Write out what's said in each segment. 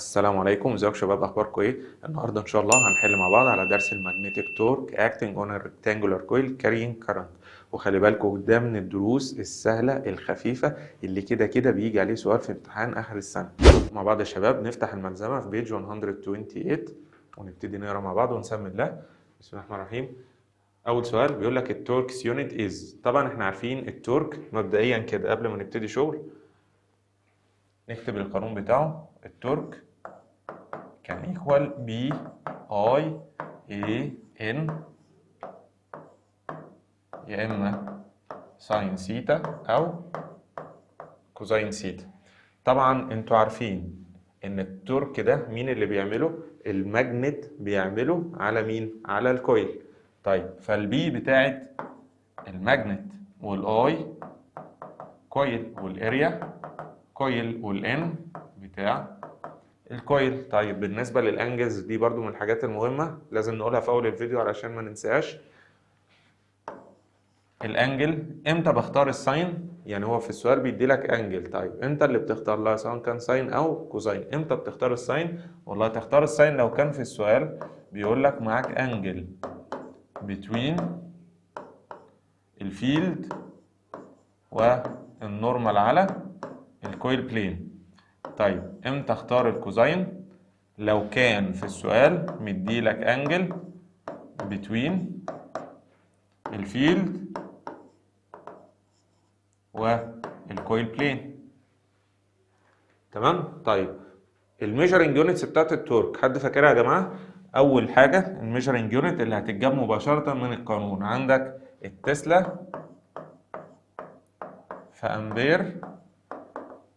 السلام عليكم، ازيكم يا شباب؟ اخباركم ايه؟ النهارده ان شاء الله هنحل مع بعض على درس المagnetic torque acting on a rectangular coil carrying current. وخلي بالكم ده من الدروس السهله الخفيفه اللي كده كده بيجي عليه سؤال في امتحان اخر السنه. مع بعض يا شباب نفتح الملزمه في بيج 128 ونبتدي نقرا مع بعض ونسمي الله. بسم الله الرحمن الرحيم. اول سؤال بيقول لك التوركس يونت از. طبعا احنا عارفين التورك مبدئيا كده قبل ما نبتدي شغل نكتب القانون بتاعه. التورك كان ايكوال بي اي اي ان، يا اما ساين سيتا او كوزين سيتا. طبعا انتوا عارفين ان التورك ده مين اللي بيعمله؟ الماجنت بيعمله على مين؟ على الكويل. طيب فالبي بتاعت الماجنت والاي كويل والاريا كويل والان بتاع الكويل. طيب بالنسبة للانجلز دي برضو من الحاجات المهمة لازم نقولها في اول الفيديو علشان ما ننساش. الانجل امتى بختار الساين؟ يعني هو في السؤال بيدي لك انجل، طيب انت اللي بتختار لها سواء كان ساين او كوزين. امتى بتختار الساين؟ والله تختار الساين لو كان في السؤال بيقول لك معاك انجل بتوين الفيلد والنورمال على الكويل بلين. طيب امتى اختار الكوزين؟ لو كان في السؤال مديلك انجل بتوين الفيلد والكويل بلين. تمام؟ طيب الميجرنج يونتس بتاعت التورك حد فاكرها يا جماعه؟ اول حاجه الميجرنج يونت اللي هتتجاب مباشره من القانون، عندك التسلا في امبير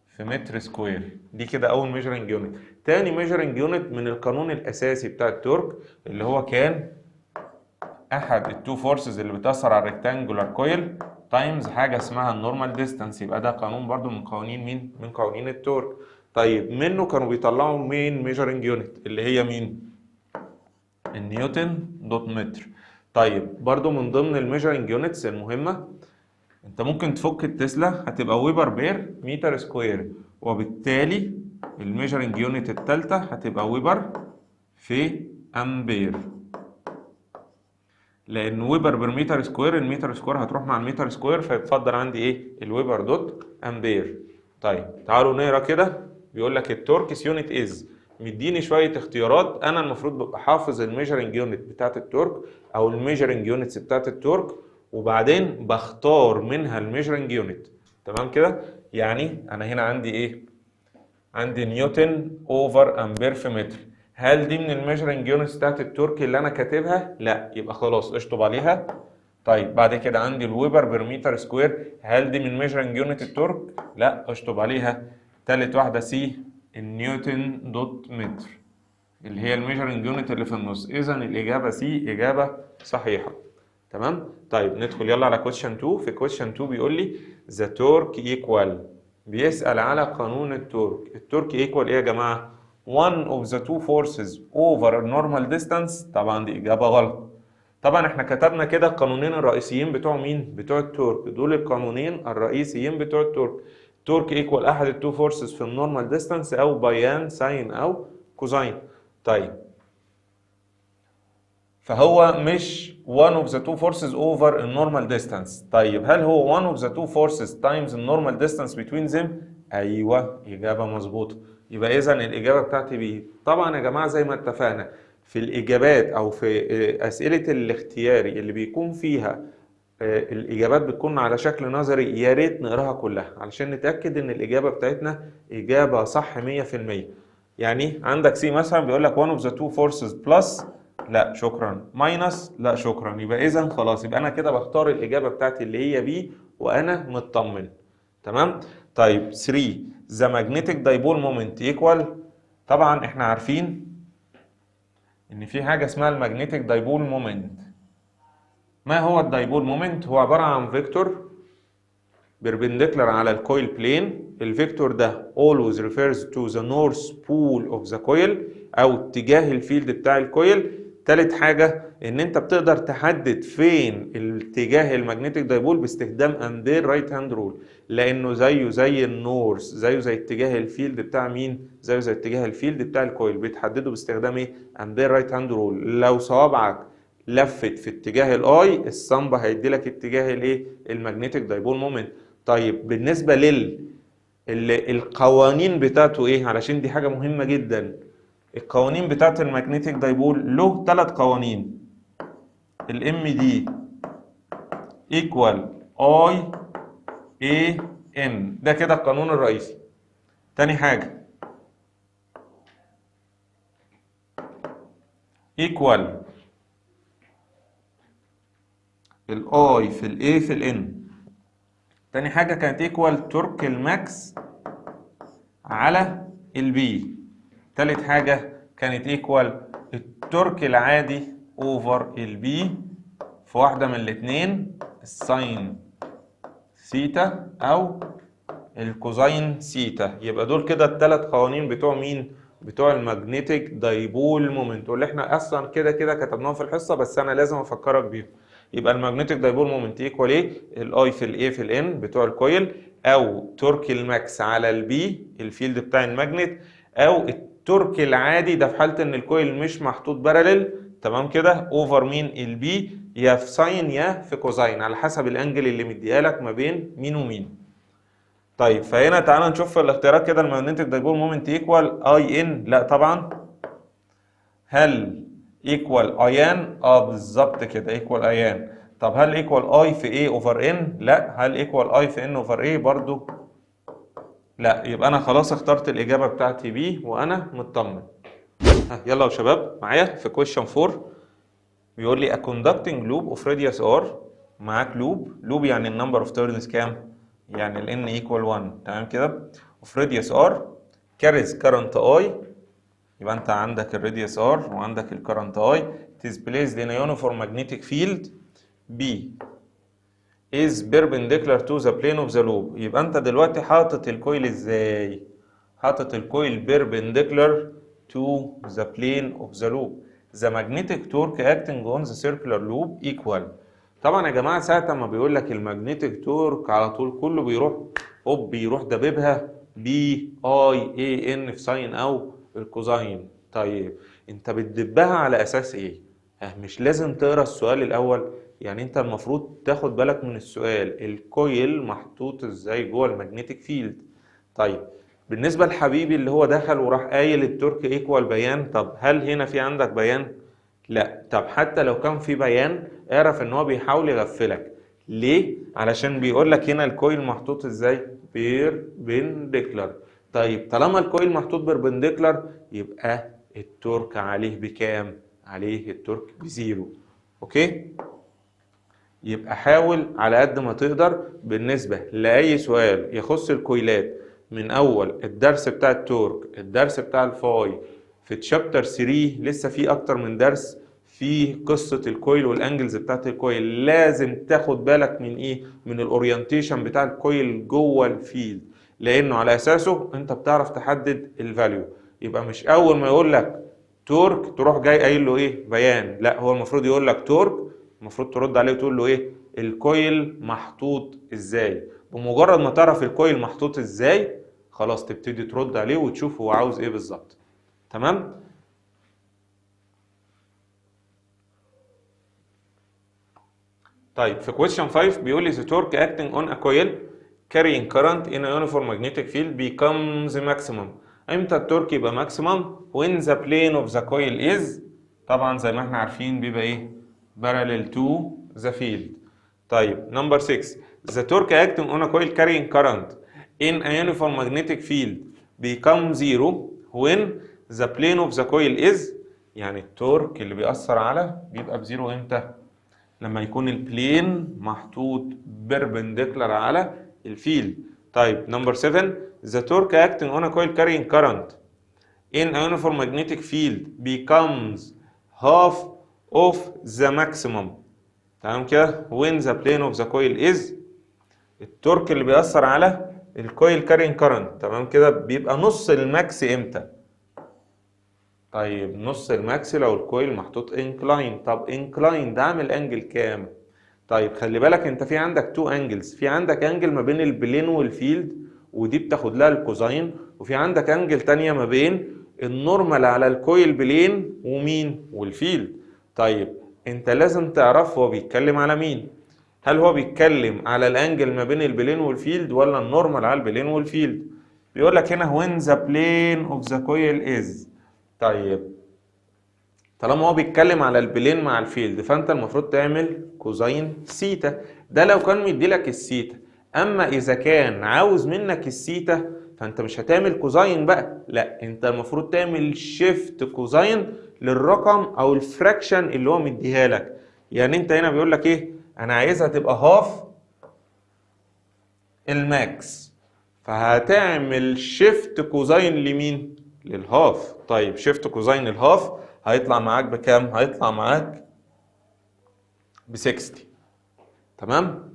في متر سكوير، دي كده اول ميجرنج يونت. تاني ميجرنج يونت من القانون الاساسي بتاع التورك اللي هو كان احد التو فورسز اللي بتاثر على الريكتانجولار كويل تايمز حاجه اسمها النورمال ديستانس. يبقى ده قانون برضو من قوانين مين؟ من قوانين التورك. طيب منه كانوا بيطلعوا مين ميجرنج يونت اللي هي مين؟ النيوتن دوت متر. طيب برضو من ضمن الميجرنج يونتس المهمه انت ممكن تفك التسلا هتبقى ويبر بير متر سكوير، وبالتالي الميجرنج يونت الثالثه هتبقى ويبر في امبير، لان ويبر بير متر سكوير المتر سكوير هتروح مع المتر سكوير فيتفضل عندي ايه؟ الويبر دوت امبير. طيب تعالوا نقرا كده. بيقول لك التوركس يونت از، مديني شويه اختيارات. انا المفروض ببقى حافظ الميجرنج يونت بتاعت التورك او الميجرنج يونتس بتاعت التورك وبعدين بختار منها الميجرنج يونت. تمام كده؟ يعني انا هنا عندي ايه؟ عندي نيوتن اوفر امبير في متر. هل دي من الميجرنج يونتس بتاعت التورك اللي انا كاتبها؟ لا، يبقى خلاص اشطب عليها. طيب بعد كده عندي الويبر بير متر سكوير، هل دي من ميجرنج يونت التورك؟ لا، اشطب عليها. تالت واحده سي النيوتن دوت متر اللي هي الميجرنج يونت اللي في النص. اذا الاجابه سي اجابه صحيحه. تمام؟ طيب ندخل يلا على كويشن 2. في كويشن 2 بيقول لي ذا تورك ايكوال، بيسأل على قانون التورك. التورك ايكوال ايه يا جماعه؟ one of the two forces over a normal distance. طبعا دي اجابه غلط. طبعا احنا كتبنا كده القانونين الرئيسيين بتوع مين؟ بتوع التورك. دول القانونين الرئيسيين بتوع التورك. تورك ايكوال احد التو فورسز في النورمال ديستانس او بيان ساين او كوزين. طيب فهو مش one of the two forces over a normal distance. طيب هل هو one of the two forces times the normal distance between them؟ ايوه اجابه مظبوطه. يبقى اذا الاجابه بتاعتي بي. طبعا يا جماعه زي ما اتفقنا في الاجابات او في اسئله الاختياري اللي بيكون فيها الاجابات بتكون على شكل نظري، يا ريت نقراها كلها علشان نتاكد ان الاجابه بتاعتنا اجابه صح 100%. يعني عندك سي مثلا بيقول لك one of the two forces plus، لا شكرا. ماينس، لا شكرا. يبقى اذا خلاص، يبقى انا كده بختار الاجابه بتاعتي اللي هي بي وانا مطمن. تمام؟ طيب 3 the magnetic dipole moment equal. طبعا احنا عارفين ان في حاجه اسمها المagnetic dipole moment. ما هو الدايبول مومنت؟ هو عباره عن فيكتور بيربنديكولار على الكويل بلين. الفيكتور ده always refers to the north pole of the coil او اتجاه الفيلد بتاع الكويل تالت حاجة ان انت بتقدر تحدد فين الاتجاه المagnetic دايبول باستخدام امبير رايت هاند رول، لانه زيه زي النورث، زيه زي اتجاه الفيلد بتاع مين؟ زيه زي اتجاه الفيلد بتاع الكويل، بيتحدده باستخدام ايه؟ امبير رايت هاند رول. لو صوابعك لفت في اتجاه الاي، الصنبة هيدي لك اتجاه الايه؟ المagnetic دايبول مومنت. طيب بالنسبة القوانين بتاعته ايه؟ علشان دي حاجة مهمة جدا. القوانين بتاعت المagnetic دايبول له 3 قوانين. الام دي ايكوال اي اي ان، ده كده القانون الرئيسي. تاني حاجة ايكوال الاي في الاي في الان. تاني حاجة كانت ايكوال تورك الماكس على البي. تالت حاجة كانت ايكوال التورك العادي اوفر البي في واحدة من الاتنين، الساين ثيتا او الكوزين ثيتا. يبقى دول كده ال3 قوانين بتوع مين؟ بتوع المagnetic دايبول مومنت، واللي احنا اصلا كده كده كتبناهم في الحصه، بس انا لازم افكرك بيهم. يبقى المagnetic دايبول مومنت ايكوال ايه؟ الاي في الاي في الان بتوع الكويل، او تورك الماكس على البي الفيلد بتاع الماجنت، او التورك العادي ده في حاله ان الكويل مش محطوط باراليل، تمام كده، اوفر مين؟ البي، يا في ساين يا في كوزين على حسب الانجل اللي مديها لك ما بين مين ومين. طيب فهنا تعالى نشوف في الاختيارات كده المagnetic دايبول مومنت ايكوال اي ان، لا طبعا. هل ايكوال ايان؟ بالظبط كده ايكوال ايان. طب هل ايكوال اي في اي اوفر ان؟ لا. هل ايكوال اي في ان اوفر اي؟ برضو لا. يبقى انا خلاص اخترت الاجابه بتاعتي بي وانا مطمن. يلا يا شباب معايا في question 4. بيقول لي a conducting loop of radius r. معاك لوب يعني النمبر اوف تيرنز كام؟ يعني ال n equal 1، تمام كده. of radius r carries current I. يبقى انت عندك الراديوس r وعندك الكرنت I. it is placed in a uniform magnetic field B is perpendicular to the plane of the loop. يبقى انت دلوقتي حاطط الكويل ازاي؟ حاطط الكويل perpendicular to the plane of the loop. The magnetic torque acting on the circular loop equal. طبعا يا جماعه ساعه ما بيقول لك المagnetic torque على طول كله بيروح بيروح دببها بي اي اي ان في ساين او الكوزاين. طيب انت بتدبها على اساس ايه؟ مش لازم تقرا السؤال الاول، يعني انت المفروض تاخد بالك من السؤال، الكويل محطوط ازاي جوه المagnetic فيلد. طيب بالنسبه لحبيبي اللي هو دخل وراح قايل التورك ايكوال بيان، طب هل هنا في عندك بيان؟ لا. طب حتى لو كان في بيان اعرف ان هو بيحاول يغفلك. ليه؟ علشان بيقول لك هنا الكويل محطوط ازاي؟ بيربنديكولار. طيب طالما الكويل محطوط بيربنديكولار يبقى التورك عليه بكام؟ عليه التورك بزيرو. اوكي؟ يبقى حاول على قد ما تقدر بالنسبة لأي سؤال يخص الكويلات من أول الدرس بتاع التورك، الدرس بتاع الفاي، في تشابتر 3 لسه في أكتر من درس في قصة الكويل والأنجلز بتاعت الكويل. لازم تاخد بالك من إيه؟ من الأورينتيشن بتاع الكويل جوه الفيلد، لأنه على أساسه أنت بتعرف تحدد الفاليو. يبقى مش أول ما يقول لك تورك تروح جاي قايل له إيه؟ بيان. لا، هو المفروض يقول لك تورك، المفروض ترد عليه وتقول له ايه؟ الكويل محطوط ازاي. بمجرد ما تعرف الكويل محطوط ازاي خلاص تبتدي ترد عليه وتشوف هو عاوز ايه بالظبط. تمام؟ طيب في question 5 بيقول لي the torque acting on a coil carrying current in a uniform magnetic field becomes maximum. امتى التورك يبقى maximum؟ when the plane of the coil is، طبعا زي ما احنا عارفين بيبقى ايه؟ parallel to the field. طيب number 6 the torque acting on a coil carrying current in a uniform magnetic field becomes zero when the plane of the coil is، يعني التورك اللي بيأثر على بيبقى بزيرو امتى؟ لما يكون البلين محطوط بيربنديكولار على الفيلد. طيب نمبر 7 the torque acting on a coil carrying current in a uniform magnetic field becomes half of the maximum. تمام كده؟ when the plane of the coil is، التورك اللي بيأثر على الكويل carrying current، تمام كده، بيبقى نص الماكس امتى؟ طيب نص الماكس لو الكويل محطوط انكلاين. طب انكلاين ده عامل انجل كام؟ طيب خلي بالك انت في عندك تو انجلز، في عندك انجل ما بين البلين والفيلد ودي بتاخد لها الكوزاين، وفي عندك انجل تانية ما بين النورمال على الكويل بلين ومين والفيلد. طيب انت لازم تعرف هو بيتكلم على مين. هل هو بيتكلم على الانجل ما بين البلين والفيلد ولا النورمال على البلين والفيلد؟ بيقول لك هنا when the plane of the coil is. طيب طالما هو بيتكلم على البلين مع الفيلد فانت المفروض تعمل كوزين سيتا، ده لو كان مديلك السيتا. اما اذا كان عاوز منك السيتا فانت مش هتعمل كوزين بقى، لا انت المفروض تعمل شيفت كوزين للرقم او الفراكشن اللي هو مديها لك. يعني انت هنا بيقول لك ايه؟ انا عايزها تبقى هاف الماكس، فهتعمل شيفت كوزين لمين؟ للهاف. طيب شيفت كوزين الهاف هيطلع معاك بكام؟ هيطلع معاك ب 60. تمام؟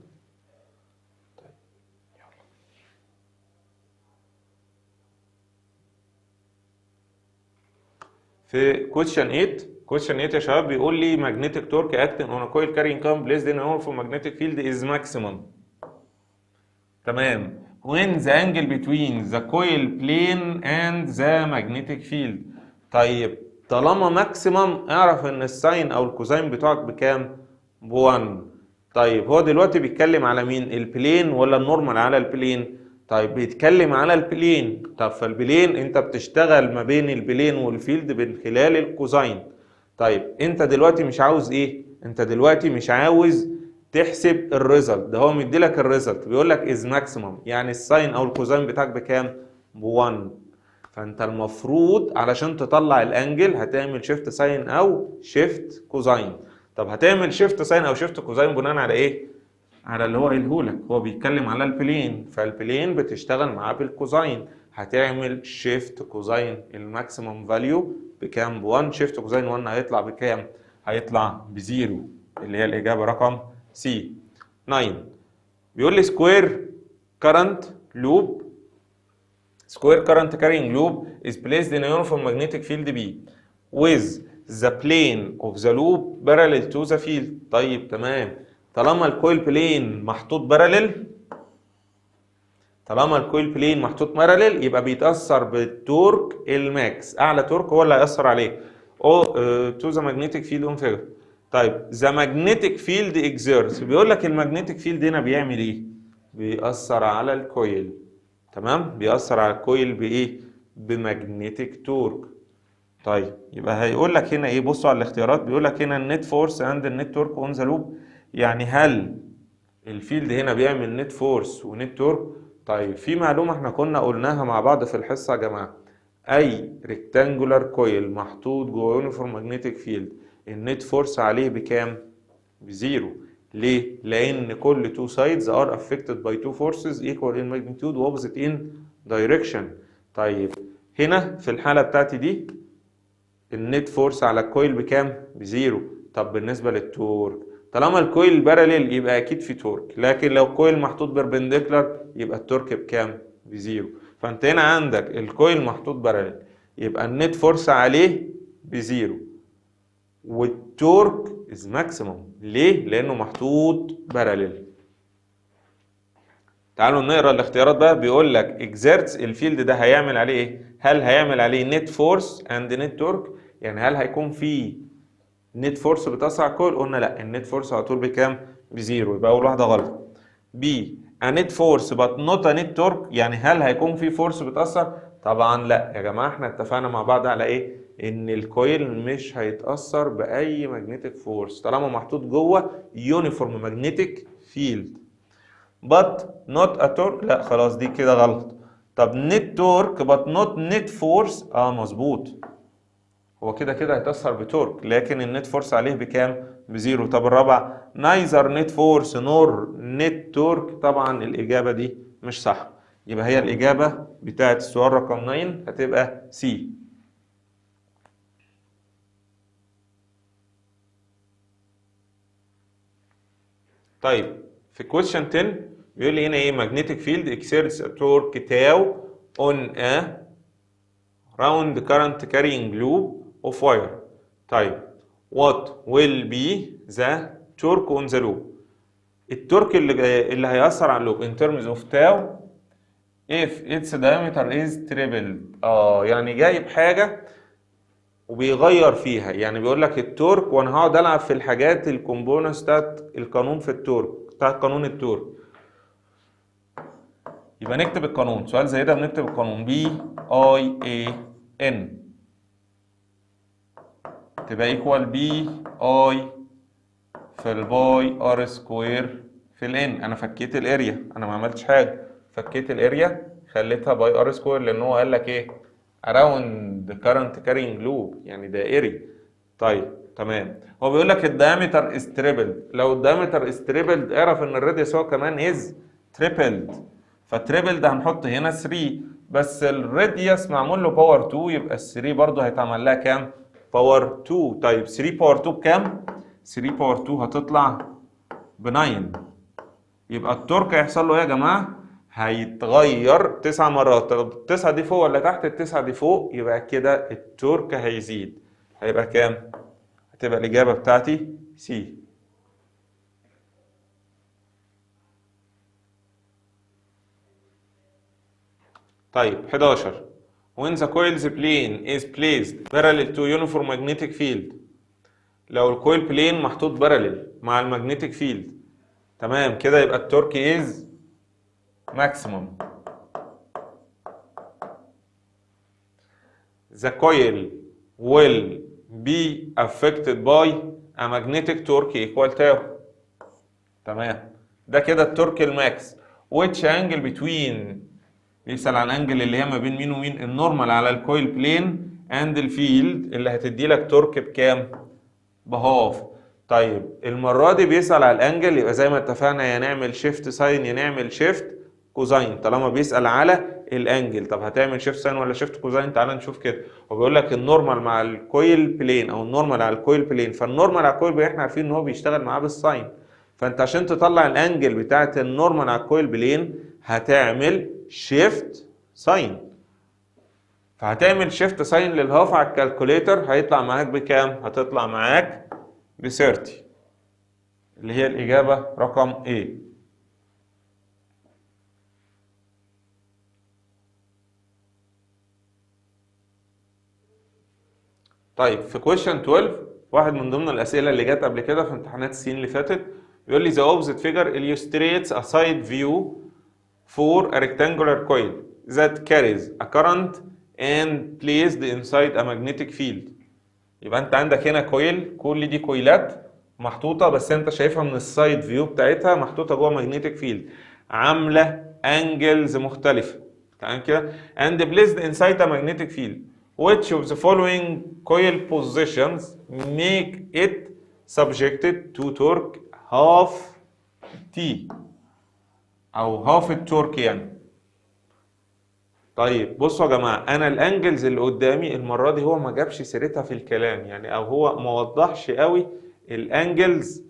في question 8 يا شباب بيقول لي magnetic torque acting on a coil carrying current placed in a uniform magnetic field is maximum. تمام. when the angle between the coil plane and the magnetic field. طيب طالما ماكسيمم اعرف ان الساين او الكوزين بتوعك بكام؟ ب1. طيب هو دلوقتي بيتكلم على مين؟ البلين ولا النورمال على البلين؟ طيب بيتكلم على البلين. طب فالبلين انت بتشتغل ما بين البلين والفيلد من خلال الكوزين. طيب انت دلوقتي مش عاوز ايه؟ انت دلوقتي مش عاوز تحسب الريزلت، ده هو مديلك الريزلت بيقول لك از ماكسيمم، يعني الساين او الكوزين بتاعك بكام؟ ب1. فانت المفروض علشان تطلع الانجل هتعمل شيفت ساين او شيفت كوزين. طب هتعمل شيفت ساين او شيفت كوزين بناء على ايه؟ على اللي هو قايلهولك، هو بيتكلم على البلين، فالبلين بتشتغل معاه بالكوزين. هتعمل شيفت كوزين الماكسيمم فاليو بكام؟ ب1. شيفت كوزين 1 هيطلع بكام؟ هيطلع بزيرو، اللي هي الاجابه رقم سي. 9 بيقول لي سكوير كارنت لوب square current carrying loop is placed in a uniform magnetic field B with the plane of the loop parallel to the field. طيب تمام. طالما الكويل بلين محطوط باراليل، يبقى بيتأثر بالتورك الماكس، أعلى تورك هو اللي هيأثر عليه. to the magnetic field on figure. طيب the magnetic field exerts. بيقول لك المagnetic field هنا بيعمل إيه؟ بيأثر على الكويل. تمام؟ بيأثر على الكويل بإيه؟ بمagnetic تورك. طيب يبقى هيقول لك هنا إيه؟ بصوا على الاختيارات. بيقول لك هنا النت فورس أند النت تورك أون ذا لوب. يعني هل الفيلد هنا بيعمل نت فورس ونت تورك؟ طيب في معلومة احنا كنا قلناها مع بعض في الحصة يا جماعة. أي ريكتانجولار كويل محطوط جوه يونيفورم ماجنتيك فيلد النت فورس عليه بكام؟ بزيرو. ليه؟ لأن كل two sides are affected by two forces equal in magnitude و opposite in direction. طيب هنا في الحالة بتاعتي دي النت فورس على الكويل بكام؟ بزيرو. طب بالنسبة للتورك، طالما الكويل باراليل يبقى أكيد في تورك، لكن لو الكويل محطوط بيربنديكولار يبقى التورك بكام؟ بزيرو. فأنت هنا عندك الكويل محطوط باراليل يبقى النت فورس عليه بزيرو والتورك از ماكسيموم. ليه؟ لأنه محطوط باراليل. تعالوا نقرا الاختيارات بقى. بيقول لك اكزيرتس الفيلد ده هيعمل عليه ايه؟ هل هيعمل عليه نت فورس اند نت تورك؟ يعني هل هيكون في نت فورس بتأثر على الكويل؟ قلنا لا، النت فورس على طول بكام؟ بزيرو، يبقى أول واحدة غلط. بي نت فورس بات نوت نت تورك، يعني هل هيكون في فورس بتأثر؟ طبعا لا يا جماعة، احنا اتفقنا مع بعض على ايه؟ ان الكويل مش هيتأثر بأي ماجنتيك فورس طالما محطوط جوه يونيفورم ماجنتيك فيلد. but not a torque، لا خلاص دي كده غلط. طب net torque but not net force، مظبوط، هو كده كده هيتأثر بتورك لكن النت فورس عليه بكام؟ بزيرو. طب الرابع neither net force nor net torque، طبعا الإجابة دي مش صح، يبقى هي الإجابة بتاعت السؤال رقم 9 هتبقى سي. طيب في question 10 بيقول لي هنا ايه؟ magnetic field exerts a torque tau on a round current carrying loop of wire. طيب what will be the torque on the loop؟ التورك اللي هيأثر على اللوب in terms of tau if its diameter is tripled. يعني جايب حاجة وبيغير فيها، يعني بيقول لك التورك، وانا هقعد العب في الحاجات الكومبوننتس بتاعت القانون في التورك، بتاعت قانون التورك. يبقى نكتب القانون، سؤال زي ده بنكتب القانون بي اي اي ان تبقى ايكوال بي اي في الباي ار سكوير في الان. انا فكيت الاريا، انا ما عملتش حاجه، فكيت الاريا خليتها باي ار سكوير، لان هو قال لك ايه around the current carrying loop يعني دائري. طيب تمام، هو بيقول لك الدايمتر از تريبلد. لو الدايمتر از تريبلد اعرف ان الراديوس هو كمان از تريبلد، فتريبلد هنحط هنا 3، بس الراديوس معمول له باور 2، يبقى ال 3 برضه هيتعمل لها كام؟ باور 2. طيب 3 باور 2 بكام؟ 3 باور 2 هتطلع ب 9. يبقى التورك هيحصل له ايه يا جماعه؟ هيتغير 9 مرات. طب التسعه دي فوق ولا تحت؟ التسعه دي فوق، يبقى كده التورك هيزيد. هيبقى كام؟ هتبقى الاجابه بتاعتي سي. طيب 11 when the coil's plane is placed parallel to uniform magnetic field. لو الكويل بلين محطوط باراليل مع المagnetic field، تمام كده، يبقى التورك is maximum. The coil will be affected by a magnetic torque equal tau. تمام، ده كده التورك الماكس. which angle between، بيسأل عن الانجل اللي هي ما بين مين ومين، النورمال على الكويل بلين اند الفيلد اللي هتدي لك تورك بكام؟ بهاف. طيب المره دي بيسأل على الانجل، يبقى زي ما اتفقنا يا نعمل شيفت ساين يا نعمل شيفت كوزاين طالما بيسأل على الانجل. طب هتعمل شيفت ساين ولا شيفت كوزاين؟ تعال نشوف كده. هو بيقول لك النورمال مع الكويل بلين او النورمال على الكويل بلين، فالنورمال على الكويل بلين احنا عارفين ان هو بيشتغل معاه بالساين، فانت عشان تطلع الانجل بتاعه النورمال على الكويل بلين هتعمل شيفت ساين. فهتعمل شيفت ساين للهاف على الكالكوليتر، هيطلع معاك بكام؟ هتطلع معاك ب 30، اللي هي الإجابة رقم A. طيب في question 12، واحد من ضمن الأسئلة اللي جت قبل كده في امتحانات السنين اللي فاتت، بيقول لي the opposite figure illustrates a side view for a rectangular coil that carries a current and placed inside a magnetic field. يبقى انت عندك هنا كويل، كل دي كويلات محطوطه، بس انت شايفها من السايد فيو بتاعتها محطوطه جوه ماجنتيك فيلد، عامله انجلز مختلفه، تمام كده. and placed inside a magnetic field which of the following coil positions make it subjected to torque half T او half التورك يعني. طيب بصوا يا جماعه، انا الانجلز اللي قدامي المره دي هو ما جابش سيرتها في الكلام يعني، او هو ما وضحش قوي الانجلز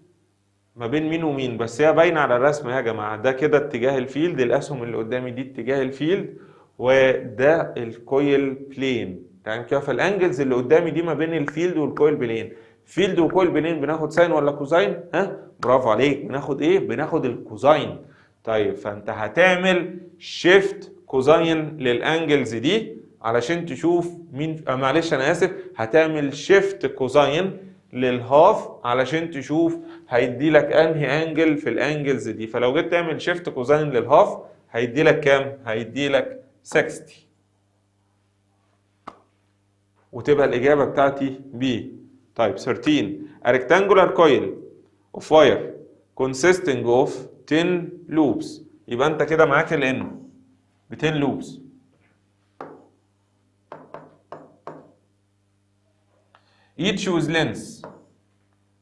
ما بين مين ومين، بس هي باينه على الرسم يا جماعه. ده كده اتجاه الفيلد، الاسهم اللي قدامي دي اتجاه الفيلد، وده الكويل بلين، تمام كده. فالانجلز اللي قدامي دي ما بين الفيلد والكويل بلين. فيلد وكويل بلين بناخد ساين ولا كوزاين؟ ها برافو عليك، بناخد ايه؟ بناخد الكوزاين. طيب فانت هتعمل شيفت كوزاين للانجلز دي علشان تشوف مين، معلش انا اسف، هتعمل شيفت كوزاين للهاف علشان تشوف هيدي لك انهي انجل في الانجلز دي. فلو جيت تعمل شيفت كوزاين للهاف هيدي لك كام؟ هيدي لك 60، وتبقى الاجابه بتاعتي بي. طيب 13 a rectangular coil of wire consisting of 10 loops. يبقى انت كده معاك الان ب 10 لوبس. each with length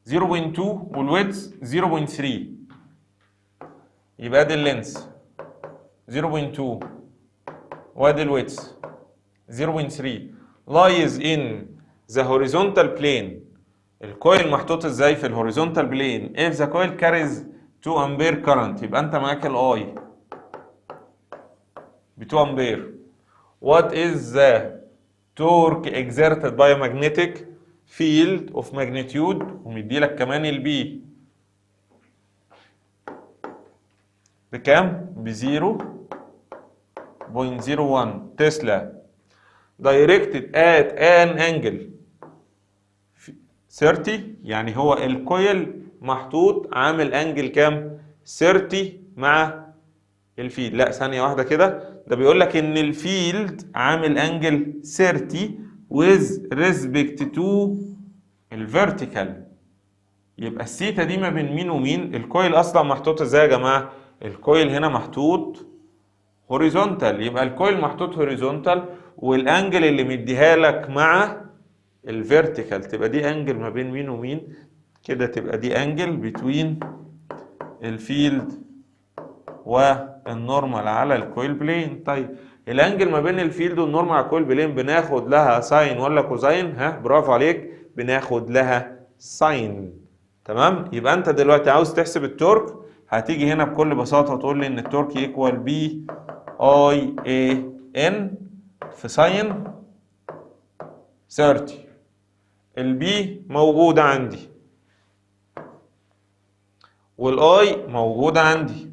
0.2 والويدث 0.3. يبقى ادي اللينث 0.2 وادي الويدث 0.3 lies in the horizontal plane. الكويل محطوط ازاي في الهوريزونتال بلين؟ if the coil carries 2 امبير current، يبقى انت معاك الاي ب 2 امبير. what is the torque exerted by a magnetic field of magnitude ومدي لك كمان البي بكام؟ ب 0.01 تسلا directed at an angle 30 يعني هو الكويل محطوط عامل انجل كام؟ 30 مع الفيلد. لا ثانية واحدة كده، ده بيقول لك ان الفيلد عامل انجل 30 with respect to الفيرتيكال. يبقى الثيتا دي ما بين مين ومين؟ الكويل اصلا محطوط ازاي يا جماعة؟ الكويل هنا محطوط هوريزونتال، يبقى الكويل محطوط هوريزونتال والانجل اللي مديها لك مع الفيرتيكال تبقى دي انجل ما بين مين ومين؟ كده تبقى دي انجل بتوين الفيلد والنورمال على الكويل بلين. طيب الانجل ما بين الفيلد والنورمال على الكويل بلين بناخد لها ساين ولا كوزاين؟ ها برافو عليك، بناخد لها ساين. تمام؟ يبقى انت دلوقتي عاوز تحسب التورك، هتيجي هنا بكل بساطه وتقول لي ان التورك ايكوال بي اي اي ان في ساين 30. البي موجوده عندي والاي موجوده عندي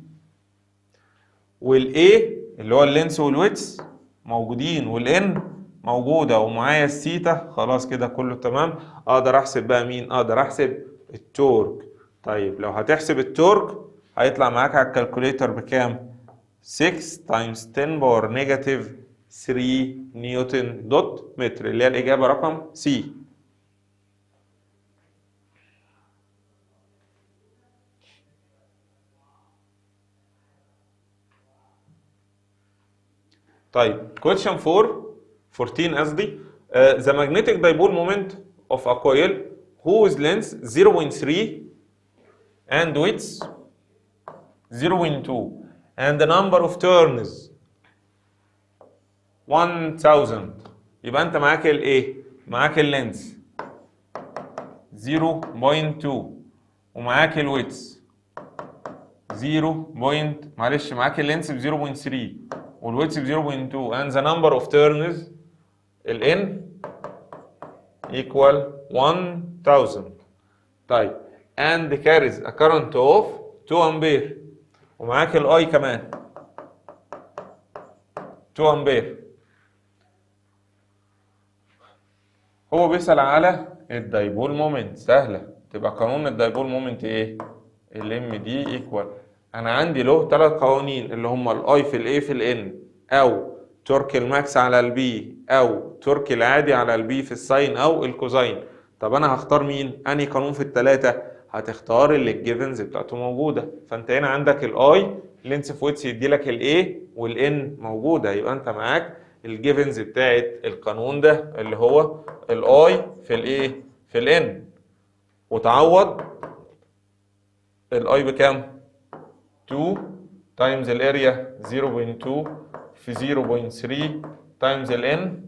والاي اللي هو اللينس والويتس موجودين والان موجوده ومعايا الثيتا. خلاص كده كله تمام. اقدر احسب بقى مين؟ اقدر احسب التورك. طيب لو هتحسب التورك هيطلع معاك على الكالكوليتر بكام؟ 6 تايمز 10 باور نيجاتيف 3 نيوتن دوت متر، اللي هي الاجابه رقم سي. طيب question 14 قصدي. The magnetic dipole moment of a coil whose length 0.3 and width 0.2 and the number of turns 1000. يبقى انت معاك الايه؟ معاك اللينس 0.2 ومعاك الويدث 0. معلش معاك اللينس ب 0.3 والويدث ب 0.2 and the number of turns ال n equal 1000. طيب and carries a current of 2 امبير ومعاك الاي كمان 2 امبير. هو بيسأل على الدايبول مومنت. سهلة، تبقى قانون الدايبول مومنت ايه؟ الام دي ايكوال، انا عندي له 3 قوانين اللي هم الاي في الاي في الان، او تورك الماكس على البي، او تورك العادي على البي في الساين او الكوزاين. طب انا هختار مين؟ انهي قانون في الثلاثه؟ هتختار اللي الجيفنز بتاعته موجوده. فانت هنا عندك الاي لينس في ويتس يدي لك الاي والان موجوده، يبقى انت معاك الجيفنز بتاعت القانون ده اللي هو الاي في الايه في الان، وتعوض الاي بكام؟ 2 تايمز الاريا 0.2 في 0.3 تايمز الان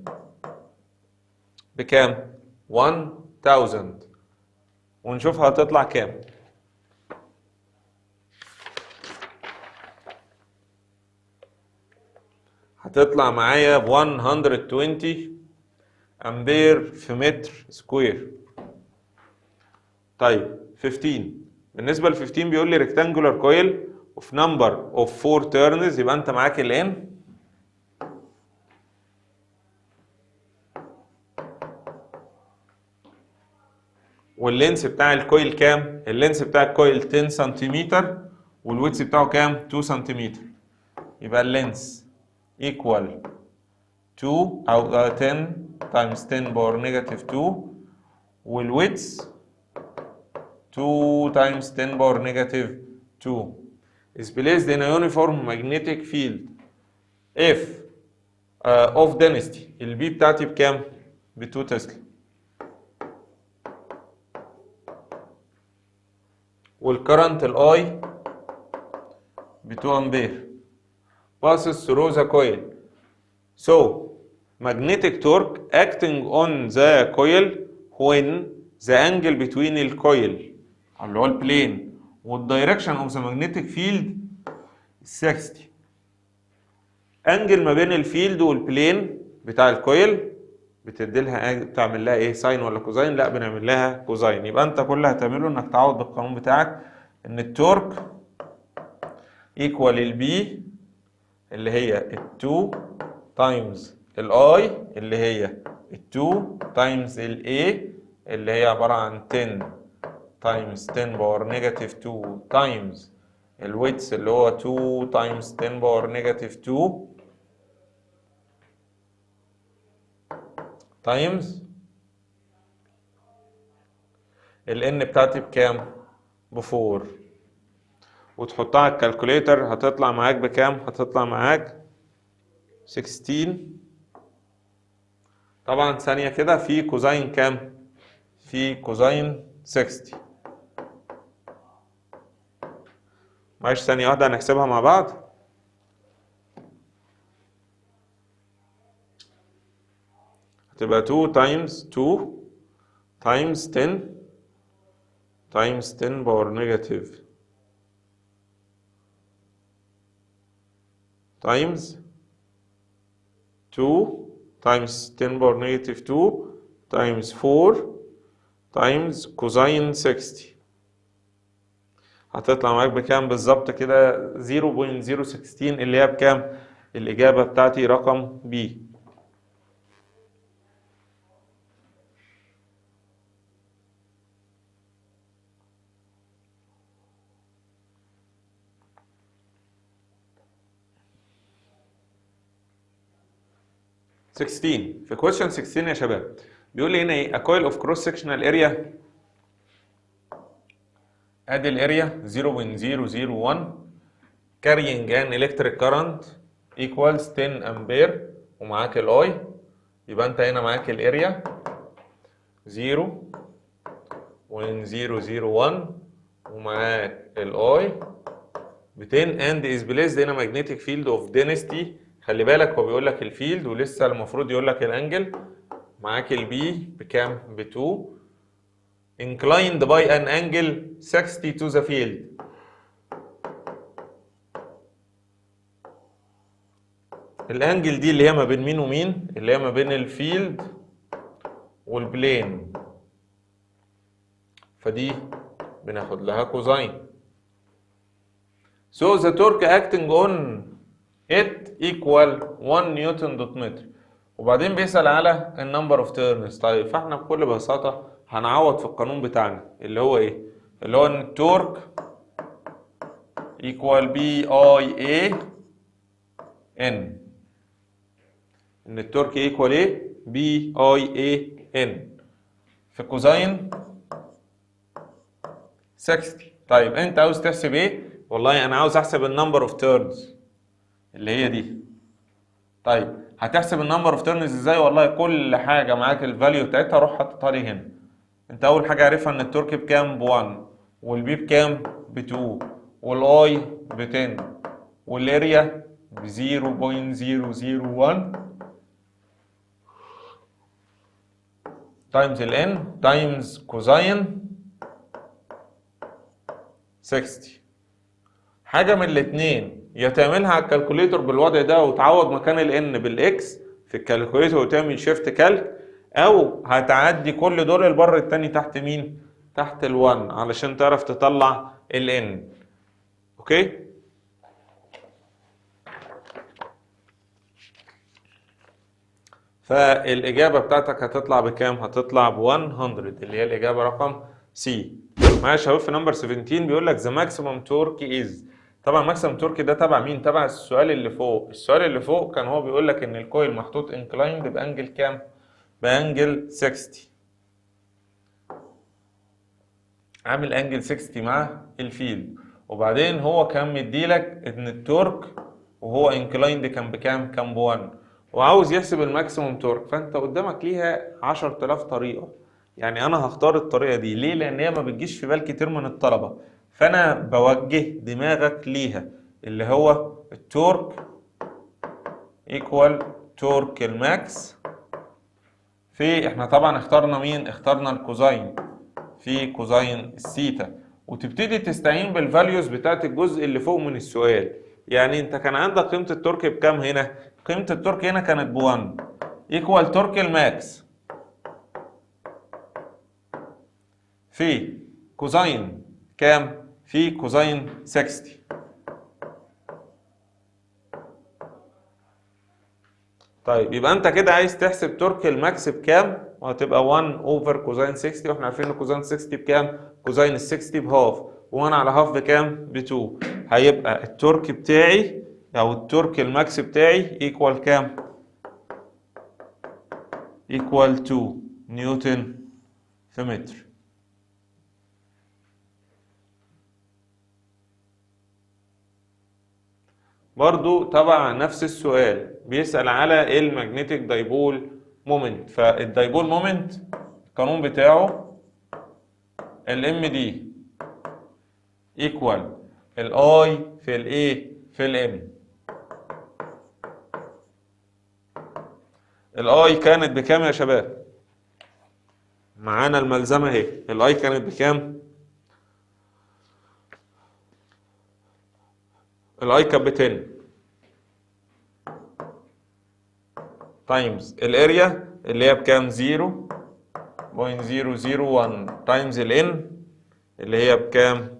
بكام؟ 1000. ونشوف هتطلع كام. هتطلع معايا ب 120 امبير في متر سكوير. طيب 15 بالنسبه ل 15 بيقول لي ريكتانجولار كويل اوف نمبر اوف 4 تيرنز، يبقى انت معاك الان واللينس بتاع الكويل كام؟ اللينس بتاع الكويل 10 سنتيمتر والويتس بتاعه كام؟ 2 سنتيمتر. يبقى اللينس ايكوال 2 او 10 تايمز 10 باور نيجاتيف 2 والويتس 2 تايمز 10 باور نيجاتيف 2 is placed in a uniform magnetic field if of density. البي بتاعتي بكام؟ ب 2 تسلا. والكرنت الاي ب 2 امبير passes through the coil. So magnetic torque acting on the coil when the angle between الكويل اللي هو البلين والdirection of the magnetic field 60. انجل ما بين الفيلد والبلين بتاع الكويل بتدي لها تعمل لها ايه، ساين ولا كوزاين؟ لا، بنعمل لها كوزاين. يبقى انت كل اللي هتعمله انك تعوض بالقانون بتاعك ان التورك ايكوال البي اللي هي ال2 تايمز الاي اللي هي ال2 تايمز الاي اللي هي عباره عن 10 تايمز 10 باور نيجاتيف 2 تايمز الويتس اللي هو 2 تايمز 10 باور نيجاتيف 2 تايمز ال n بتاعتي بكام؟ ب4، وتحطها على الكالكوليتر هتطلع معاك بكام؟ هتطلع معاك 16. طبعا ثانية كده، في كوزاين كام؟ في كوزاين 60. معلش ثانية واحدة هنحسبها مع بعض. هتبقى 2 تايمز 2 تايمز 10 تايمز 10 باور نيجاتيف تايمز 2 تايمز 10 باور نيجاتيف 2 تايمز 4 تايمز كوزاين 60. هتطلع معاك بكام بالظبط كده؟ 0.016 اللي هي بكام؟ الإجابة بتاعتي رقم بي. في question 16 يا شباب بيقول لي هنا ايه؟ a coil of cross sectional area، ادي الاريا 0.001 carrying an electric current equals 10 امبير ومعاك الاي. يبقى انت هنا معاك الاريا 0.001 ومعاك الاي ب 10 and is placed in a magnetic field of density. خلي بالك هو بيقول لك الفيلد ولسه المفروض يقول لك الانجل. معاك البي بكام؟ ب 2 inclined by an angle 60 to the field. الانجل دي اللي هي ما بين مين ومين؟ اللي هي ما بين الفيلد والبلين، فدي بناخد لها كوزاين. So the torque acting on it equal 1 نيوتن دوت متر. وبعدين بيسأل على النمبر اوف تيرنز. طيب فاحنا بكل بساطة هنعوض في القانون بتاعنا اللي هو ايه؟ اللي هو ان التورك equal بي اي اي ان. ان التورك equal ايه؟ بي اي اي ان في كوزاين 60. طيب انت عاوز تحسب ايه؟ والله انا عاوز احسب النمبر اوف تيرنز اللي هي دي. طيب هتحسب النمبر اوف تيرنز ازاي؟ والله كل حاجه معاك الفاليو بتاعتها روح حطها لي هنا. انت اول حاجه عارفها ان التورك بكام؟ ب1، والبي بكام؟ ب2، والاي ب10، والاريا ب 0.001 تايمز الان تايمز كوزاين 60. حاجه من الاثنين، يا تعملها على الكالكوليتر بالوضع ده وتعوض مكان الان بالاكس في الكالكوليتر وتعمل شيفت كالك، او هتعدي كل دول البر التاني تحت مين؟ تحت ال1 علشان تعرف تطلع الان. اوكي؟ فالاجابه بتاعتك هتطلع بكام؟ هتطلع ب 100 اللي هي الاجابه رقم سي. معايا يا شباب في نمبر 17 بيقول لك ذا ماكسيمم تورك از. طبعا ماكسيمم تورك ده تبع مين؟ تبع السؤال اللي فوق. السؤال اللي فوق كان هو بيقول لك ان الكويل محطوط انكلايند بانجل كام؟ بانجل 60. عامل انجل 60 مع الفيلد، وبعدين هو كان مديلك ان التورك وهو انكلايند كان بكام؟ كان ب1، وعاوز يحسب الماكسيموم تورك. فانت قدامك ليها 10000 طريقه. يعني انا هختار الطريقه دي ليه؟ لان هي ما بتجيش في بال كتير من الطلبه، فانا بوجه دماغك ليها اللي هو التورك ايكوال تورك الماكس في، احنا طبعا اخترنا مين؟ اخترنا الكوزاين في كوزاين الثيتا، وتبتدي تستعين بالفاليوز بتاعت الجزء اللي فوق من السؤال. يعني انت كان عندك قيمه التورك بكام هنا؟ قيمه التورك هنا كانت ب1، ايكوال تورك الماكس في كوزين كام؟ في كوزين 60. طيب يبقى انت كده عايز تحسب تورك الماكس بكام؟ وهتبقى 1 اوفر كوزين 60، واحنا عارفين ان كوزين 60 بكام؟ كوزين ال 60 بهاف، و1 على هاف بكام؟ ب 2. هيبقى التورك بتاعي او التورك الماكس بتاعي ايكوال كام؟ ايكوال 2 نيوتن في متر. برضو طبعا نفس السؤال بيسأل على المagnetic دايبول مومنت. فالدايبول مومنت القانون بتاعه الام دي ايكوال الاي في الايه في الام. الاي كانت بكام يا شباب؟ معانا الملزمه اهي. الاي كانت بكام؟ الاي كانت ب 10 تايمز الاريا اللي هي بكام؟ 0.001 تايمز الان اللي هي بكام؟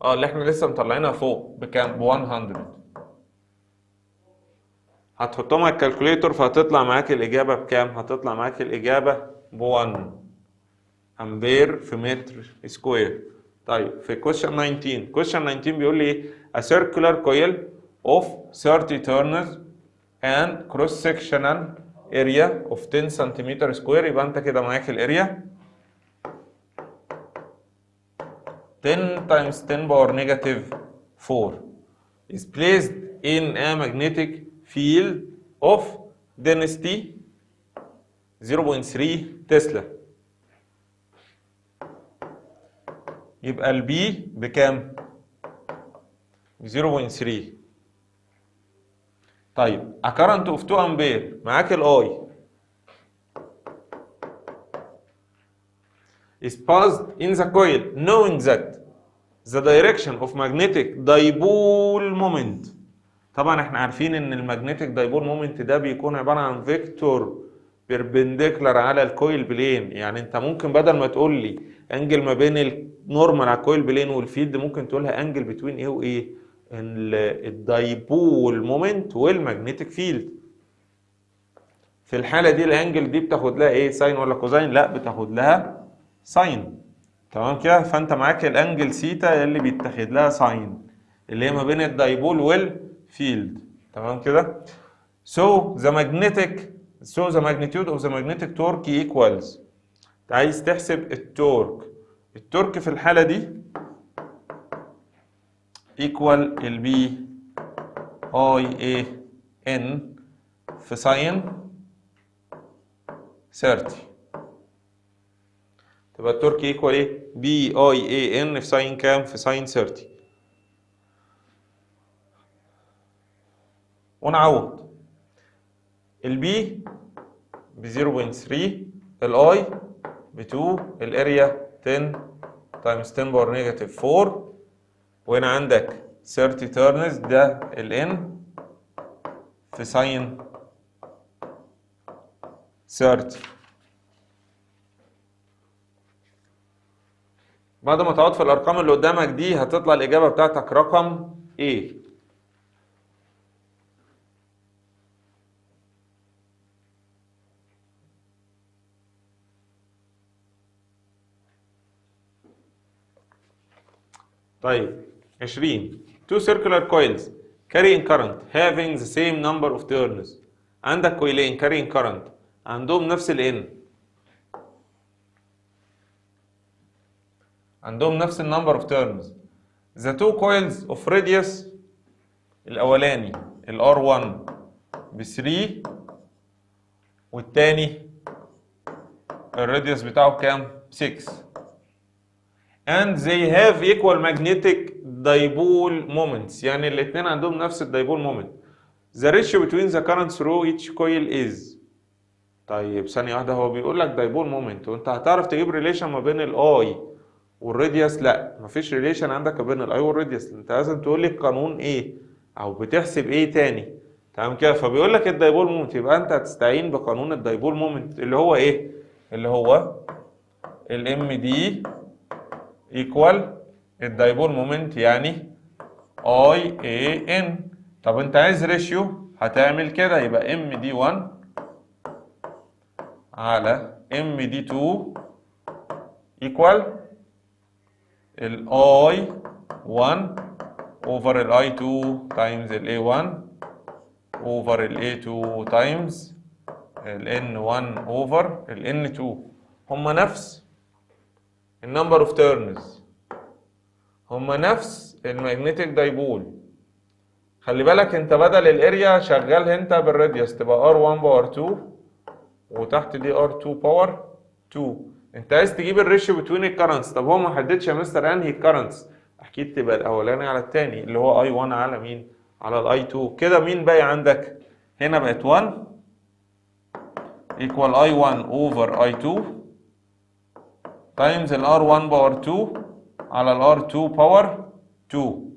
اللي احنا لسه مطلعينها فوق بكام؟ ب 100. هتحطهم على الكالكوليتور فهتطلع معاك الاجابه بكام؟ هتطلع معاك الاجابه ب 1 امبير في متر سكوير. طيب في question 19 بيقول لي ايه؟ a circular coil of 30 turns and cross sectional area of 10 سنتيمتر سكوير. يبقى انت كده معاك الاريا 10 times 10 باور نيجاتيف 4 is placed in a magnetic field of density 0.3 تسلا. يبقى البي بكام؟ 0.3. طيب a current of 2 امبير معاك الاي is passed in the coil knowing that the direction of magnetic dipole moment. طبعا احنا عارفين ان المagnetic dipole moment ده بيكون عبارة عن فيكتور بيربنديكولار على الكويل بلين. يعني انت ممكن بدل ما تقول لي انجل ما بين النورمال على الكويل بلين والفيلد، ممكن تقولها انجل بتوين ايه وايه؟ الدايبول مومنت والمagnetic فيلد. في الحالة دي الانجل دي بتاخد لها ايه؟ ساين ولا كوزاين؟ لا بتاخد لها ساين. تمام كده؟ فانت معاك الانجل سيتا اللي بيتاخد لها ساين اللي هي ما بين الدايبول والفيلد. تمام كده؟ So the magnitude of the magnetic torque equals. عايز تحسب التورك. التورك في الحالة دي equal البي اي اي ان في ساين 30. تبقى التورك ايكوال ايه؟ بي اي اي ان في ساين كام؟ في ساين 30. ونعوض البي ب 0.3، الاي ب 2، الاريا 10 تايمز 10 باور نيجاتيف 4، وهنا عندك 30 تيرنز ده الان في ساين 30. بعد ما تعوض في الارقام اللي قدامك دي هتطلع الاجابه بتاعتك رقم ايه؟ طيب 20 two circular coils carrying current having the same number of turns. عندك كويلين carrying current عندهم نفس الان، عندهم نفس النمبر اوف تيرنز. the two coils of radius الاولاني ال R1 ب 3 والتاني الراديوس بتاعه بكام؟ 6 and they have equal magnetic dipole moments. يعني الاثنين عندهم نفس الدايبول مومنت. the ratio between the current through each coil is. طيب ثانية واحدة، هو بيقول لك دايبول مومنت وانت هتعرف تجيب ريليشن ما بين الاي والراديوس لا، مفيش ريليشن عندك بين الاي والراديوس، انت لازم تقول لي القانون ايه او بتحسب ايه تاني. تمام كده؟ فبيقول لك الدايبول مومنت، يبقى انت هتستعين بقانون الدايبول مومنت اللي هو ايه؟ اللي هو الام دي ايكوال الدايبول مومنت يعني اي اي ان. طب انت عايز ريشيو، هتعمل كده، يبقى ام دي 1 على ام دي 2 ايكوال الاي 1 اوفر الاي 2 تايمز الاي 1 اوفر الاي 2 تايمز الان 1 اوفر الان 2. هما نفس النمبر اوف تيرنز، هما نفس المagnetic دايبول. خلي بالك انت بدل الاريا شغال انت بالراديوس، تبقى R1 باور 2 وتحت دي R2 باور 2. انت عايز تجيب الريشيو بتوين الكرنتس. طب هو ما حددش يا مستر انهي الكرنتس، اكيد تبقى الاولاني على الثاني اللي هو I1 على مين؟ على الاي 2. كده مين باقي عندك؟ هنا بقت 1 equal I1 over I2 times ال R1 باور 2 على ال R2 باور 2.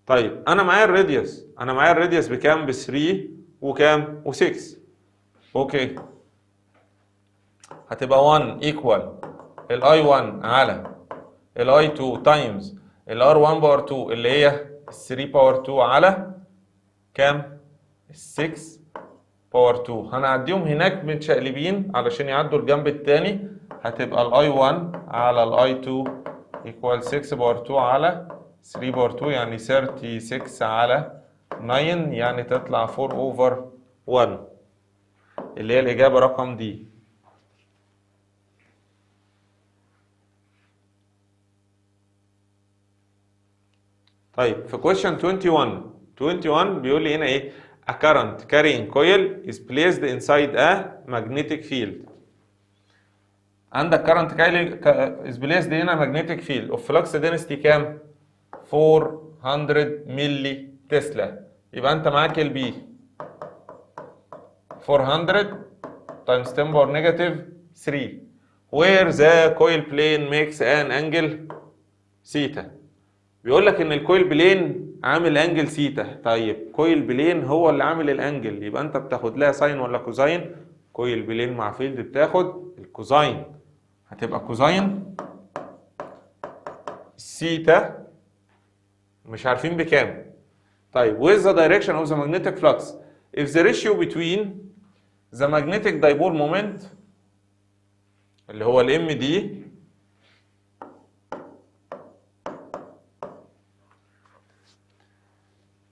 طيب انا معايا الراديوس بكام؟ ب 3 وكام؟ و6. اوكي، هتبقى 1 equal ال I1 على ال I2 times ال R1 باور 2 اللي هي ال 3 باور 2 على كام؟ ال 6 باور 2. هنعديهم هناك متشقلبين علشان يعدوا الجنب التاني، هتبقى ال I1 على ال I2 equal 6 باور 2 على 3 باور 2 يعني 36 على 9 يعني تطلع 4 اوفر 1 اللي هي الإجابة رقم دي. طيب في question 21 بيقول لي هنا ايه؟ A current carrying coil is placed inside a magnetic field. عندك current is placed هنا magnetic field of flux density كام؟ 400 ملي تسلا. يبقى انت معاك البي 400 times 10 power negative 3 where the coil plane makes an angle ثيتا. بيقول لك ان الكويل بلين عامل انجل ثيتا. طيب كويل بلين هو اللي عامل الانجل، يبقى انت بتاخد لها ساين ولا كوزاين؟ كويل بلين مع فيلد بتاخد الكوزاين، هتبقى كوزاين ثيتا مش عارفين بكام. طيب with the direction of the magnetic flux if the ratio between the magnetic dipole moment اللي هو الام دي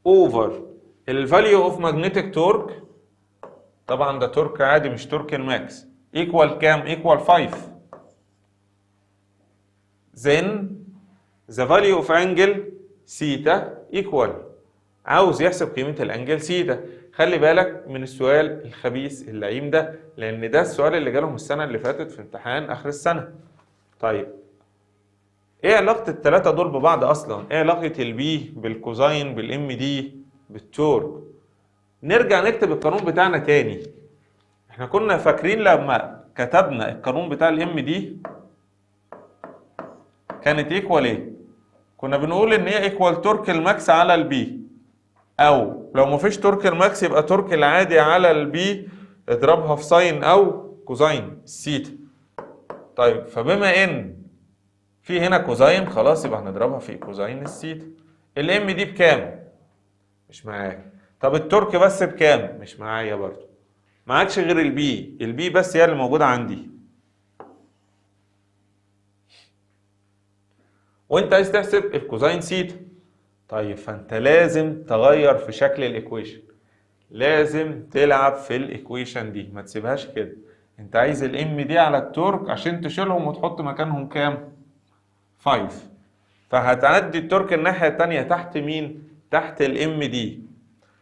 over الفاليو اوف ماجنتيك تورك، طبعا ده تورك عادي مش تورك الماكس، ايكوال كام؟ ايكوال 5. then the value of angle ثيتا equal، عاوز يحسب قيمة الانجل ثيتا. خلي بالك من السؤال الخبيث اللعيم ده، لان ده السؤال اللي جالهم السنة اللي فاتت في امتحان اخر السنة. طيب ايه علاقة التلاتة دول ببعض اصلا؟ ايه علاقة البي بالكوزاين بالام دي بالتورك؟ نرجع نكتب القانون بتاعنا تاني. احنا كنا فاكرين لما كتبنا القانون بتاع الام دي كانت ايكوال ايه؟ كنا بنقول ان هي ايكوال تورك الماكس على البي، او لو مفيش تورك الماكس يبقى تورك العادي على البي اضربها في ساين او كوزاين الثيتا. طيب فبما ان في هنا كوزاين خلاص يبقى هنضربها في كوزاين الثيتا. الام دي بكام؟ مش معاك. طب التورك بس بكام؟ مش معايا برضو. معاكش غير البي بس هي اللي موجودة عندي، وانت عايز تحسب الكوزاين ثيتا. طيب فانت لازم تغير في شكل الايكويشن، لازم تلعب في الايكويشن دي، ما تسيبهاش كده. انت عايز الام دي على التورك عشان تشيلهم وتحط مكانهم كام؟ 5. فهتعدي التورك الناحية التانية تحت مين؟ تحت الام دي،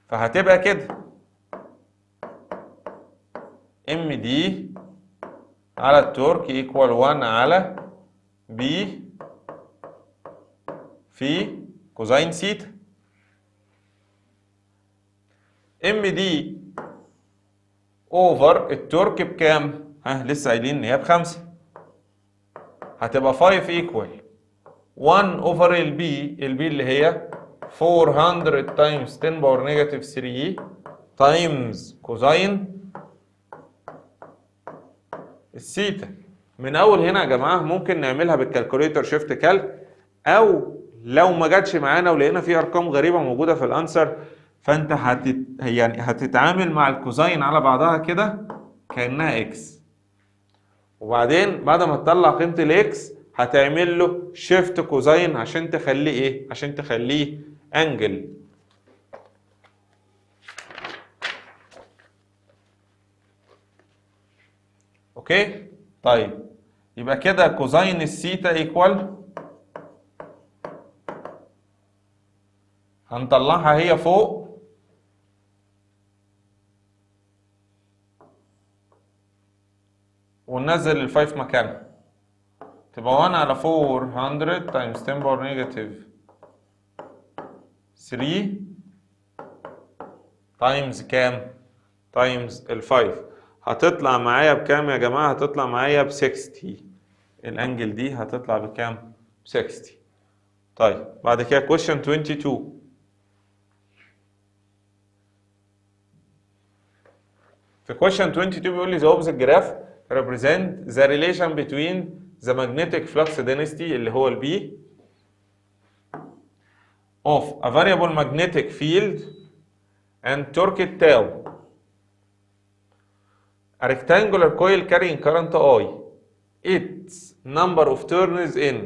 فهتبقى كده ام دي على التورك ايكوال 1 على بي في كوزاين ثيتا. ام دي اوفر التورك بكام؟ ها لسه قايلين ان هي ب5، هتبقى 5 ايكوال 1 اوفر البي اللي هي 400 تايمز 10 باور نيجاتيف 3 تايمز كوزاين الثيتا. من اول هنا يا جماعه ممكن نعملها بالكالكوليتر شيفت كالك، او لو ما جاتش معانا ولقينا في ارقام غريبه موجوده في الانسر، فانت هتتعامل مع الكوزاين على بعضها كده كانها اكس، وبعدين بعد ما تطلع قيمه الاكس هتعمل له شيفت كوزاين عشان تخليه ايه؟ عشان تخليه انجل. اوكي طيب، يبقى كده كوزاين الثيتا ايكوال، هنطلعها هي فوق وننزل الفايف مكانها، تبقى 1 على 400 تايمز 10 باور نيجاتيف 3 تايمز كام؟ تايمز ال5. هتطلع معايا بكام يا جماعة؟ هتطلع معايا ب 60. الانجل دي هتطلع بكام؟ ب 60. طيب بعد كده question 22. في question 22 بيقول لي the opposite graph represent the relation between the magnetic flux density اللي هو ال B of a variable magnetic field and torque tau. A rectangular coil carrying current I. Its number of turns in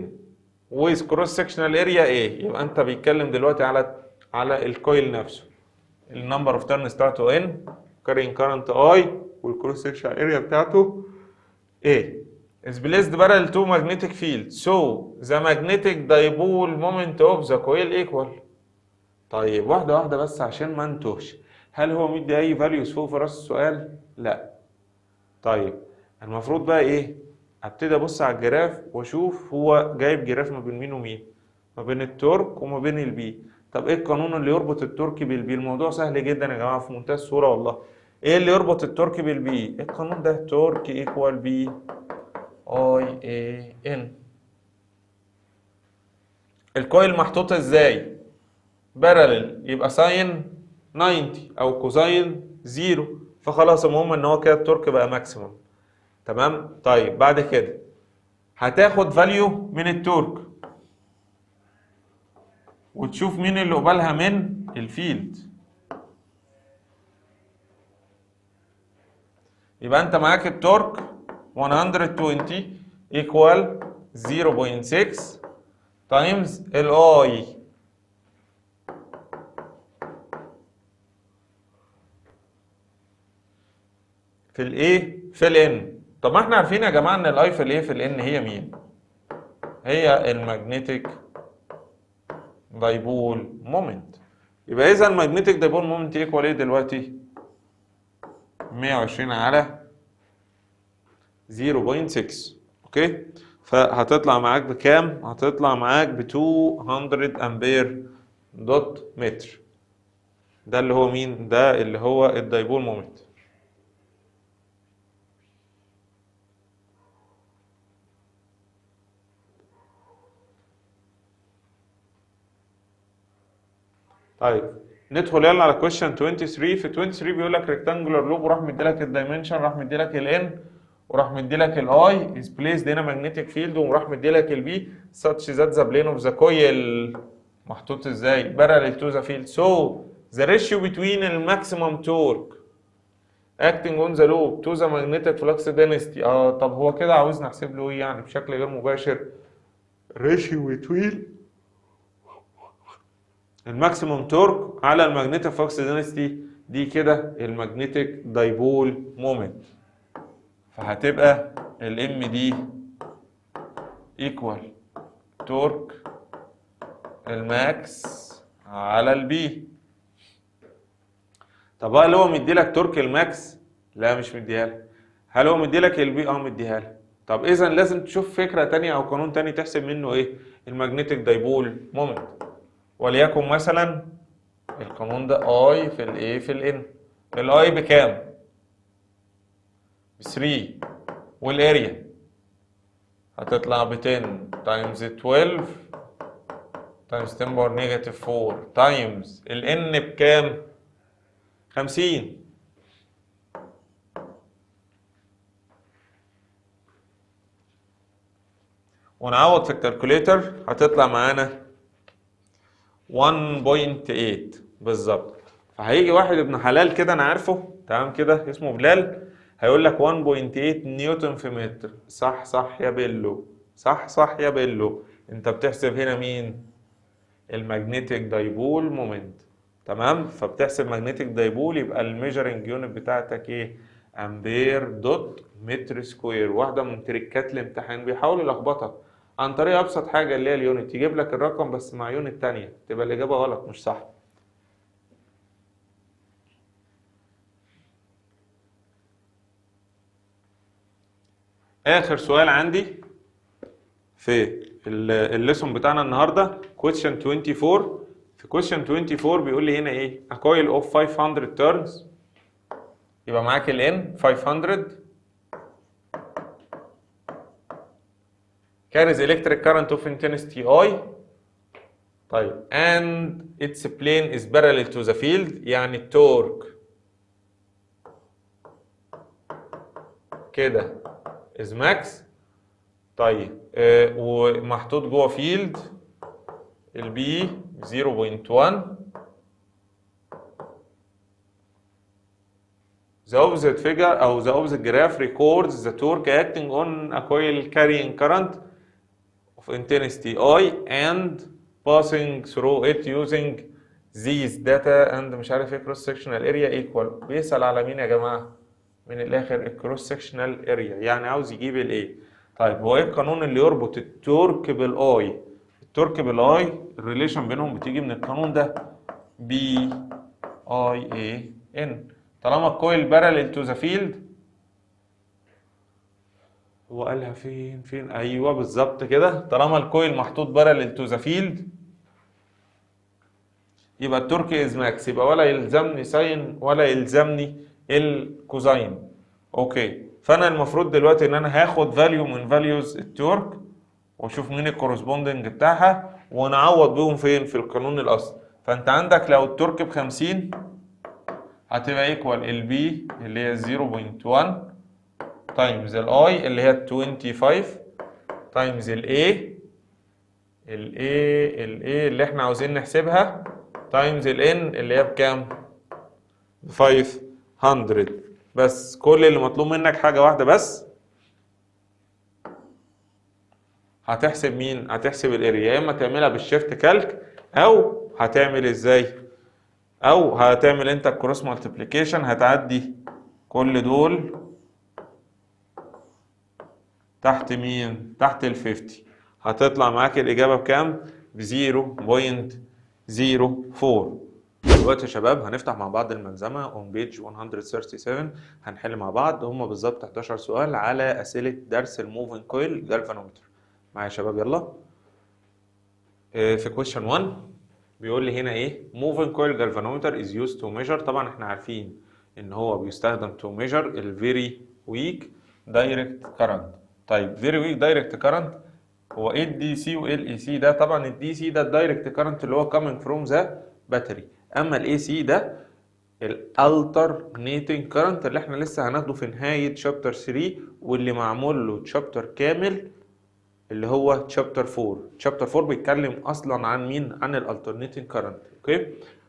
with cross sectional area A. يبقى انت بيتكلم دلوقتي على الكويل نفسه. النمبر اوف تيرنز بتاعته N، carrying current I، والكروس sectional area بتاعته A. is placed parallel to magnetic field. So the magnetic dipole moment of the coil equal. طيب واحدة واحدة بس عشان ما نتوهش. هل هو مدي أي values فوق في راس السؤال؟ لا. طيب المفروض بقى إيه؟ أبتدي أبص على الجراف وأشوف هو جايب جراف ما بين مين ومين؟ ما بين التورك وما بين البي. طب إيه القانون اللي يربط التورك بالبي؟ الموضوع سهل جدا يا جماعة في منتهى السهولة والله. إيه اللي يربط التورك بالبي؟ إيه القانون ده؟ تورك إيكوال بي اي اي ان. الكويل محطوط ازاي؟ بارالل، يبقى ساين 90 او كوزاين 0، فخلاص المهم ان هو كده التورك بقى ماكسيمم. تمام. طيب بعد كده هتاخد فاليو من التورك وتشوف مين اللي قبالها من الفيلد. يبقى انت معاك التورك 120 equal 0.6 تايمز الاي في الايه في الان. طب ما احنا عارفين يا جماعه ان الاي في الايه في الان هي مين؟ هي المagnetic دايبول مومنت. يبقى اذا المagnetic دايبول مومنت ايكوال ايه دلوقتي؟ 120 على 0.6. اوكي، فهتطلع معاك بكام؟ هتطلع معاك ب 200 امبير دوت متر. ده اللي هو مين؟ ده اللي هو الدايبول مومنت. طيب ندخل يلا على question 23. في 23 بيقول لك ريكتانجولار لوب، وراح مديلك الدايمنشن، راح مديلك الان، وراح مديلك الاي، is placed هنا magnetic field، وراح مديلك البي such that the plane of the coil محطوط ازاي؟ parallel to the field. So the ratio between the maximum torque acting on the loop to the magnetic flux density. طب هو كده عاوزنا نحسب له ايه يعني بشكل غير مباشر؟ ratio between الماكسيموم تورك على المagnetic flux density، دي كده المagnetic دايبول مومنت. فهتبقى الام دي ايكوال تورك الماكس على البي. طب هل هو مديلك تورك الماكس؟ لا مش مديها لك. هل هو مديلك البي؟ مديها لك. طب اذا لازم تشوف فكره تانية او قانون تاني تحسب منه ايه؟ المagnetic دايبول مومنت. وليكن مثلا القانون ده اي في الايه في الان. الاي بكام؟ 3 والاريا هتطلع ب 10 تايمز 12 تايمز 10 باور نيجاتيف 4 تايمز الان بكام؟ 50. ونعوض في الكالكوليتر هتطلع معانا 1.8 بالظبط. فهيجي واحد ابن حلال كده انا عارفه تمام كده اسمه بلال، هيقول لك 1.8 نيوتن في متر. صح صح يا بيلو، صح صح يا بيلو. انت بتحسب هنا مين؟ الماجنتيك دايبول مومنت. تمام، فبتحسب ماجنتيك دايبول يبقى الميجرنج يونت بتاعتك ايه؟ امبير دوت متر سكوير. واحده من تريكات الامتحان بيحاول يلخبطك عن طريق ابسط حاجه اللي هي اليونت، يجيب لك الرقم بس مع يونت تانية تبقى الاجابه غلط مش صح. اخر سؤال عندي في الليسون بتاعنا النهارده question 24. في question 24 بيقول لي هنا ايه؟ a coil of 500 turns. يبقى معاك ال N 500 carries electric current of intensity I. طيب and its plane is parallel to the field، يعني التورك كده is max. طيب ومحطوط جوه فيلد البي 0.1. The opposite figure أو the opposite graph records the torque acting on a coil carrying current of intensity I and passing through it using these data and مش عارف ايه cross sectional area equal. بيسأل على مين يا جماعة؟ من الآخر الكروس sectional area، يعني عاوز يجيب الايه؟ طيب هو ايه القانون اللي يربط التورك بالاي؟ التورك بالاي الريليشن بينهم بتيجي من القانون ده بي اي اي ان. طالما الكويل باراليل تو ذا فيلد، هو قالها فين؟ ايوه بالظبط كده. طالما الكويل محطوط باراليل تو ذا فيلد يبقى التورك از ماكس، يبقى ولا يلزمني ساين ولا يلزمني الكوزاين. اوكي، فانا المفروض دلوقتي ان انا هاخد فاليو من فاليوز التورك واشوف مين الكورسبوندنج بتاعها ونعوض بيهم فين؟ في القانون الاصلي. فانت عندك لو التورك ب 50 هتبقى ايكوال البي اللي هي 0.1 تايمز الاي اللي هي 25 تايمز الاي اللي احنا عاوزين نحسبها تايمز الان اللي هي بكام؟ 500. بس كل اللي مطلوب منك حاجة واحدة بس، هتحسب مين؟ هتحسب الاريا. يا اما تعملها بالشيفت كالك او هتعمل ازاي؟ او هتعمل انت الكروس مالتيبليكيشن، هتعدي كل دول تحت مين؟ تحت ال 50. هتطلع معاك الاجابه بكام؟ ب 0.04. دلوقتي يا شباب هنفتح مع بعض الملزمه اون بيج 137. هنحل مع بعض هم بالظبط 11 سؤال على اسئله درس الموفينج كويل جالفانومتر. معايا يا شباب يلا. في question 1 بيقول لي هنا ايه؟ moving coil galvanometer is used to measure. طبعا احنا عارفين ان هو بيستخدم to measure ال very weak direct current. طيب very weak direct current هو ايه الدي سي وايه الاي سي ده؟ طبعا الدي سي ده الدايركت كارنت اللي هو coming from the battery، اما الاي سي ده الالترنيتنج كارنت اللي احنا لسه هناخده في نهايه شابتر 3 واللي معمول له شابتر كامل اللي هو تشابتر 4. تشابتر 4 بيتكلم اصلا عن مين؟ عن الالترنيتنج كارنت. اوكي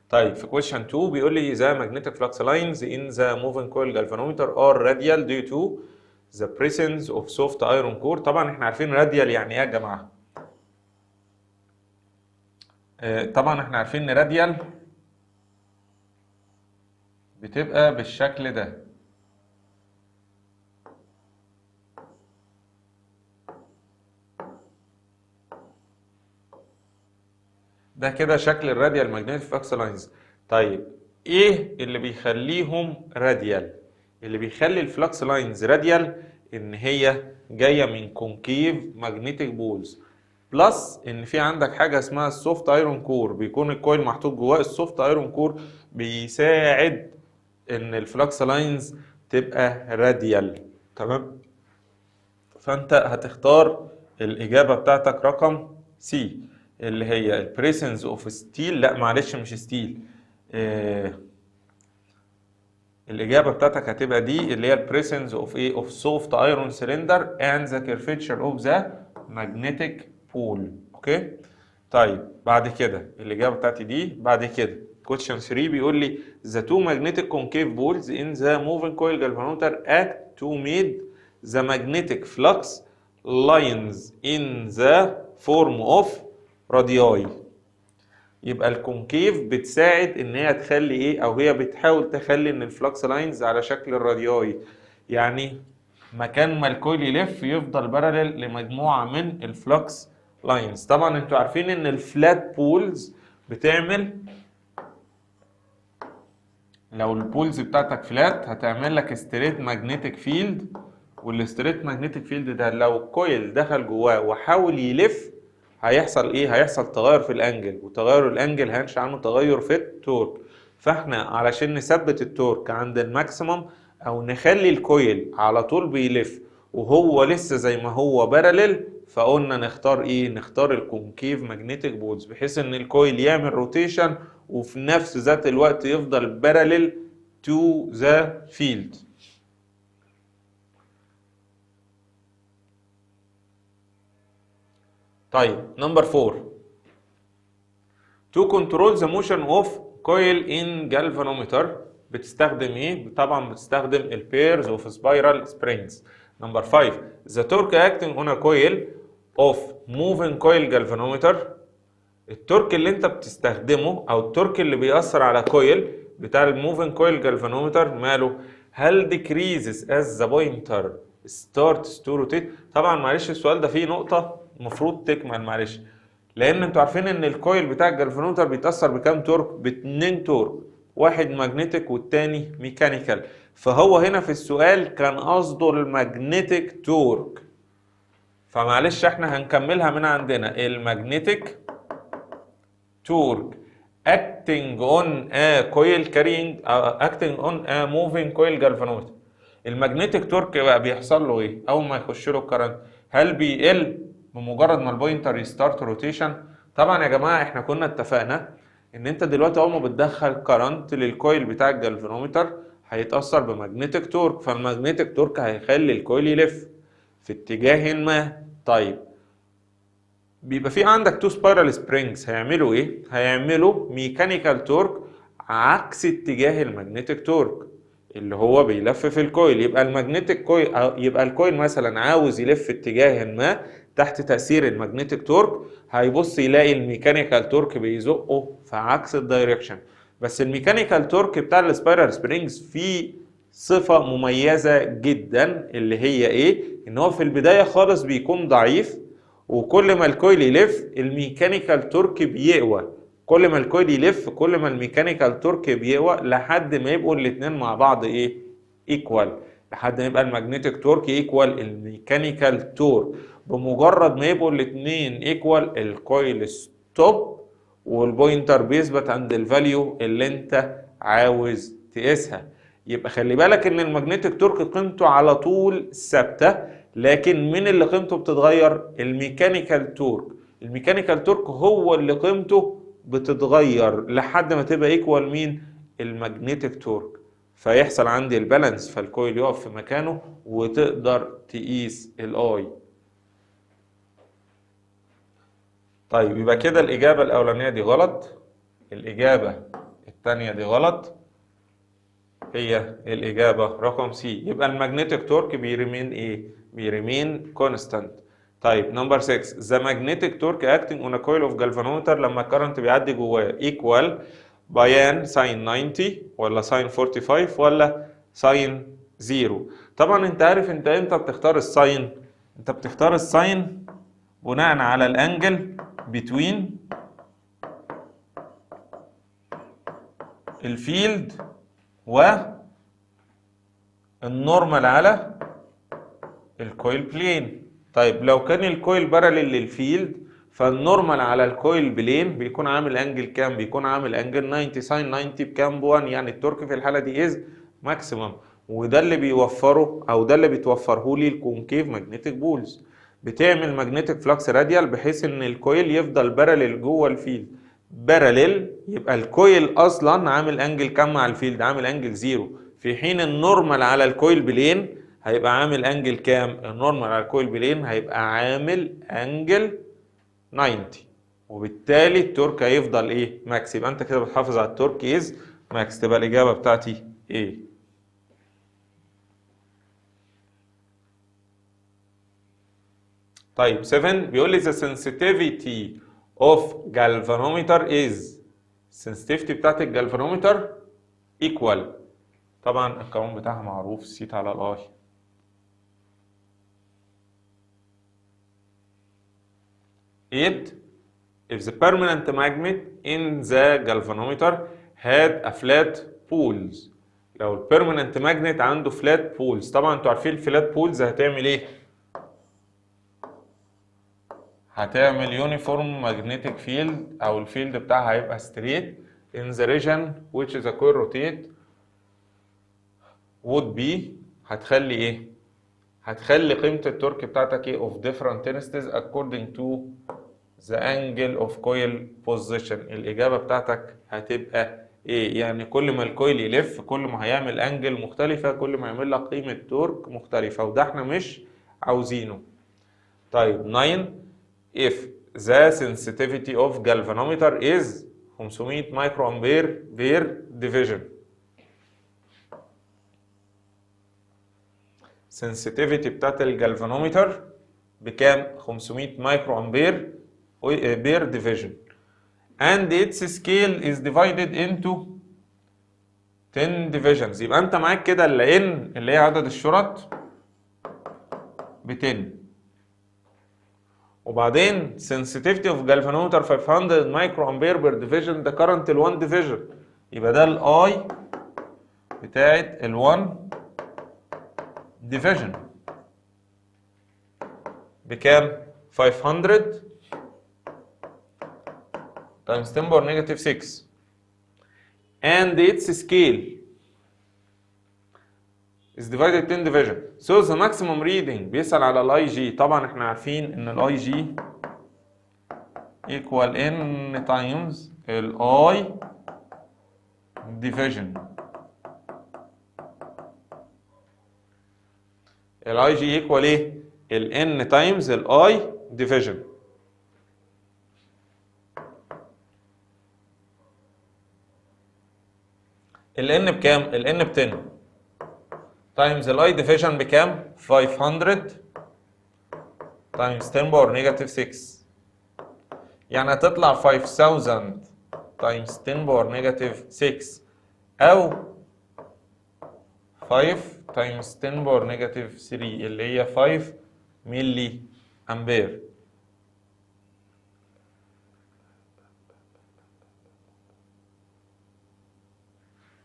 طيب في question 2 بيقول لي the magnetic flux lines in the moving coil galvanometer are radial due to the presence of soft iron core. طبعا احنا عارفين راديال يعني ايه يا جماعه؟ طبعا احنا عارفين ان راديال بتبقى بالشكل ده. ده كده شكل الراديال ماجنتيك فلكس لاينز. طيب ايه اللي بيخليهم راديال؟ اللي بيخلي الفلكس لاينز راديال ان هي جايه من كونكيف ماجنتيك بولز، بلس ان في عندك حاجه اسمها السوفت ايرون كور، بيكون الكويل محطوط جواه السوفت ايرون كور بيساعد ان الفلكس لاينز تبقى راديال. تمام. فانت هتختار الاجابه بتاعتك رقم سي اللي هي البريسنس اوف ستيل. لا معلش مش ستيل، الإجابة بتاعتك هتبقى دي اللي هي البريسنس اوف ايه اوف سوفت ايرون سلندر اند ذا كيرفتشر اوف ذا ماجنتيك بول. اوكي. طيب بعد كده الإجابة بتاعتي دي. بعد كده question 3 بيقول لي the two magnetic concave poles in the moving coil galvanometer act to make the magnetic flux lines in the form of radii. يبقى الكونكيف بتساعد ان هي تخلي ايه، او هي بتحاول تخلي ان الفلكس لاينز على شكل الراديوي، يعني مكان ما الكويل يلف يفضل باراليل لمجموعه من الفلكس لاينز. طبعا انتوا عارفين ان الفلات بولز بتعمل، لو البولز بتاعتك فلات هتعمل لك ستريت ماجنتيك فيلد، والستريت ماجنتيك فيلد ده لو الكويل دخل جواه وحاول يلف هيحصل ايه؟ هيحصل تغير في الانجل، وتغير الانجل هينشأ عنه تغير في التورك. فاحنا علشان نثبت التورك عند الماكسيمم او نخلي الكويل على طول بيلف وهو لسه زي ما هو باراليل، فقلنا نختار ايه؟ نختار الكونكيف ماجنتيك بولز، بحيث ان الكويل يعمل روتيشن وفي نفس ذات الوقت يفضل باراليل تو ذا فيلد. طيب نمبر 4 to control the motion of coil in galvanometer بتستخدم ايه؟ طبعا بتستخدم البيرز اوف سبايرال سبرينجز. نمبر 5 the torque acting on a coil of moving coil galvanometer. التورك اللي انت بتستخدمه او التورك اللي بيأثر على كويل بتاع الموفينج كويل جالفانومتر ماله؟ هل decreases as the pointer starts to rotate؟ طبعا معلش السؤال ده فيه نقطة المفروض تكمل معلش، لان انتوا عارفين ان الكويل بتاع الجالفانومتر بيتأثر بكام تورك؟ باتنين تورك، واحد ماجنتيك والتاني ميكانيكال. فهو هنا في السؤال كان قصده الماجنتيك تورك، فمعلش احنا هنكملها من عندنا. الماجنتيك torque acting on a coil carrying acting on a moving coil galvanometer. المagnetic torque بقى بيحصل له ايه اول ما يخش له الكرنت؟ هل بيقل بمجرد ما البوينتر يستارت روتيشن؟ طبعا يا جماعه احنا كنا اتفقنا ان انت دلوقتي اول ما بتدخل كرنت للكويل بتاع الجالفانومتر هيتاثر بمagnetic torque، فالمagnetic torque هيخلي الكويل يلف في اتجاه ما. طيب بيبقى في عندك تو سبايرال سبرينجز هيعملوا ايه؟ هيعملوا ميكانيكال تورك عكس اتجاه المagnetic تورك اللي هو بيلف في الكويل. يبقى المagnetic كويل، يبقى الكويل مثلا عاوز يلف اتجاه ما تحت تأثير المagnetic تورك، هيبص يلاقي الميكانيكال تورك بيزقه في عكس الدايركشن. بس الميكانيكال تورك بتاع السبايرال سبرينجز فيه صفة مميزة جدا اللي هي ايه؟ ان هو في البداية خالص بيكون ضعيف، وكل ما الكويل يلف الميكانيكال تورك بيقوى. كل ما الكويل يلف كل ما الميكانيكال تورك بيقوى لحد ما يبقوا الاتنين مع بعض ايه؟ ايكوال، لحد ما يبقى المagnetic تورك ايكوال الميكانيكال تورك. بمجرد ما يبقوا الاتنين ايكوال الكويل ستوب والبوينتر بيثبت عند الفاليو اللي انت عاوز تقيسها. يبقى خلي بالك ان المagnetic تورك قيمته على طول ثابته، لكن مين اللي قيمته بتتغير؟ الميكانيكال تورك. الميكانيكال تورك هو اللي قيمته بتتغير لحد ما تبقى ايكوال مين؟ المagnetic تورك. فيحصل عندي البالانس، فالكويل يقف في مكانه وتقدر تقيس الاي. طيب يبقى كده الاجابه الاولانيه دي غلط، الاجابه الثانيه دي غلط، هي الاجابه رقم سي. يبقى المagnetic تورك بيريمين ايه؟ بيريمين كونستانت. طيب نمبر 6 the magnetic torque acting on a coil of galvanometer لما الكرنت بيعدي جواه equal بيان ساين 90 ولا ساين 45 ولا ساين 0؟ طبعا انت عارف انت امتى بتختار الساين؟ انت بتختار الساين بناء على الانجل between الفيلد والنورمال على الكويل بلين. طيب لو كان الكويل باراليل للفيلد فالنورمال على الكويل بلين بيكون عامل انجل كام؟ بيكون عامل انجل 90. ساين 90 بكام؟ ب1، يعني التورك في الحاله دي از ماكسيمم. وده اللي بيوفره او ده اللي بيتوفره لي الكونكيف ماجنتيك بولز. بتعمل ماجنتيك فلكس راديال بحيث ان الكويل يفضل باراليل جوه الفيلد. باراليل يبقى الكويل اصلا عامل انجل كام مع الفيلد؟ عامل انجل 0، في حين النورمال على الكويل بلين هيبقى عامل انجل كام؟ النورمال على الكويل بلين هيبقى عامل انجل 90، وبالتالي التورك هيفضل ايه؟ ماكس. يبقى انت كده بتحافظ على التورك از ماكس. تبقى الاجابه بتاعتي ايه؟ طيب 7 بيقول لي the sensitivity of galvanometer is، السنسيتيفيتي بتاعت الجالفانومتر equal، طبعا القانون بتاعها معروف، سيت على الاي. 8 if the permanent magnet in the galvanometer had a flat poles، لو البيرمننت ماجنت عنده فلات بولز، طبعا انتوا عارفين الفلات بولز هتعمل ايه؟ هتعمل يونيفورم ماجنتيك فيلد، او الفيلد بتاعها هيبقى ستريت in the region which the coil rotate would be، هتخلي ايه؟ هتخلي قيمة التورك بتاعتك ايه؟ of different tendencies according to the angle of coil position. الإجابة بتاعتك هتبقى ايه؟ يعني كل ما الكويل يلف كل ما هيعمل انجل مختلفة، كل ما يعمل لك قيمة تورك مختلفة، وده احنا مش عاوزينه. طيب 9 if the sensitivity of galvanometer is 500 مايكرو امبير per division. sensitivity بتاعت الجالفانومتر بكام؟ 500 مايكرو امبير per division and its scale is divided into 10 divisions. يبقى انت معاك كده ال N اللي هي عدد الشرط ب 10، وبعدين sensitivity of galvanometer 500 مايكرو امبير per division ده current ال 1 division، يبقى ده ال I بتاعت ال 1 division بكام؟ 500 times 10 power negative 6 and its scale is divided 10 division. So the maximum reading بيسأل على الاي جي. طبعا احنا عارفين ان الاي جي equal n times الاي division. الاي جي equal ايه؟ ال n times الاي division. ال n بكام؟ ال n ب 10 times الاي division بكام؟ 500 times 10 power negative 6، يعني هتطلع 5000 times 10 power negative 6 او 5 times 10 power negative 3 اللي هي 5 ملي امبير.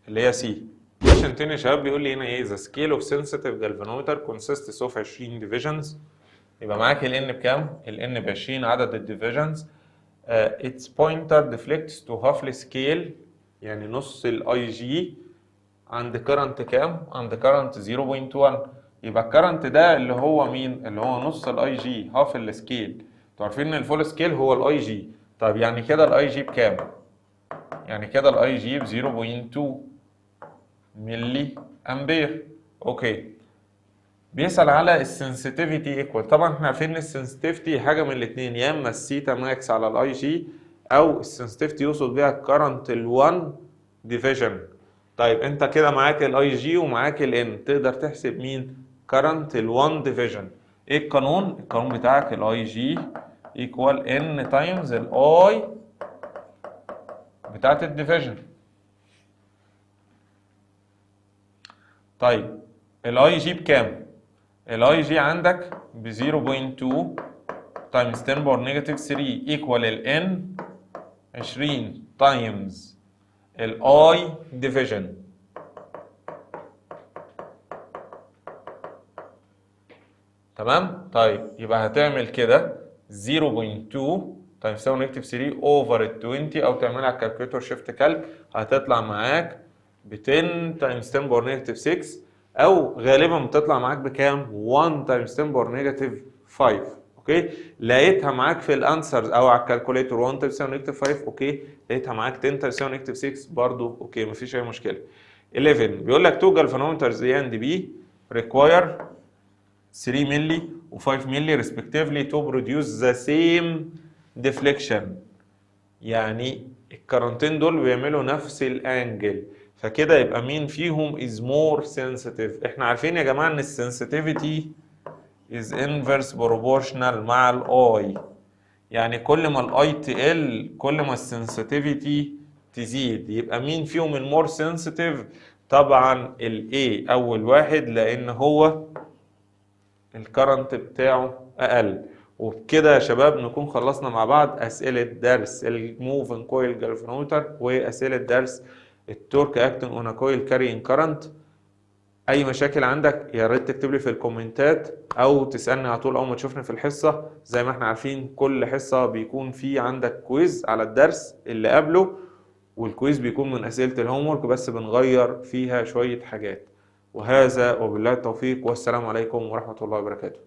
اللي هي سي. عشان تاني يا شباب بيقول لي هنا ايه؟ the scale of sensitive galvanometer consists of 20 divisions. يبقى معاك ال n بكام؟ ال n ب 20 عدد الديفيجنز. its pointer deflects to half scale، يعني نص الاي جي عند current كام؟ عند current 0.1. يبقى الكرنت ده اللي هو مين؟ اللي هو نص الاي جي، هاف السكيل. انتوا عارفين ان الفول سكيل هو الاي جي. طب يعني كده الاي جي بكام؟ يعني كده الاي جي ب 0.2 ملي امبير. اوكي. بيسأل على السنسيتيفيتي ايكوال. طبعا احنا عارفين ان السنسيتيفيتي حاجه من الاثنين، يا اما السيتا ماكس على الاي جي، او السنسيتيفيتي يقصد بيها الكرنت ال1 ديفيجن. طيب انت كده معاك الاي جي ومعاك الان، تقدر تحسب مين؟ كرنت ال1 ديفيجن. ايه القانون؟ القانون بتاعك الاي جي ايكوال ان تايمز الاي بتاعت الديفيجن. طيب الاي جي بكام؟ الاي جي عندك ب 0.2 تايمز 10 باور نيجاتيف 3 ايكوال الان 20 تايمز الاي ديفيجن. تمام؟ طيب يبقى هتعمل كده 0.2 تايمز 7 نيجاتيف 3 اوفر ال 20، او تعملها على الكالكوليتور شيفت كالك، هتطلع معاك ب 10 تايمز 10 باور نيجاتيف 6 او غالبا بتطلع معاك بكام؟ 1 تايمز 10 باور نيجاتيف 5. اوكي، لقيتها معاك في الانسرز او على الكالكوليتور 1 تايمز 10 نيجاتيف 5، اوكي، لقيتها معاك 10 تايمز 10 نيجاتيف 6 برضه اوكي، مفيش اي مشكله. 11 بيقول لك تو galvanometers A and B require 3 مللي و5 مللي respectively to produce the same deflection. يعني الكرنتين دول بيعملوا نفس الانجل، فكده يبقى مين فيهم is more sensitive؟ احنا عارفين يا جماعه ان السنسيتيفيتي is inverse proportional مع الاي، يعني كل ما الاي تقل كل ما السنسيتيفيتي تزيد. يبقى مين فيهم المور سنسيتيف؟ طبعا الاي اول واحد، لان هو الكرنت بتاعه اقل. وبكده يا شباب نكون خلصنا مع بعض اسئله درس الموفن كويل جالفانومتر واسئله درس التورك اكتنج اون كويل كارينج كرنت. اي مشاكل عندك يا ريت تكتب لي في الكومنتات او تسالني على طول اول ما تشوفني في الحصه. زي ما احنا عارفين كل حصه بيكون في عندك كويز على الدرس اللي قبله، والكويز بيكون من اسئله الهوم ورك بس بنغير فيها شويه حاجات. وهذا وبالله التوفيق، والسلام عليكم ورحمه الله وبركاته.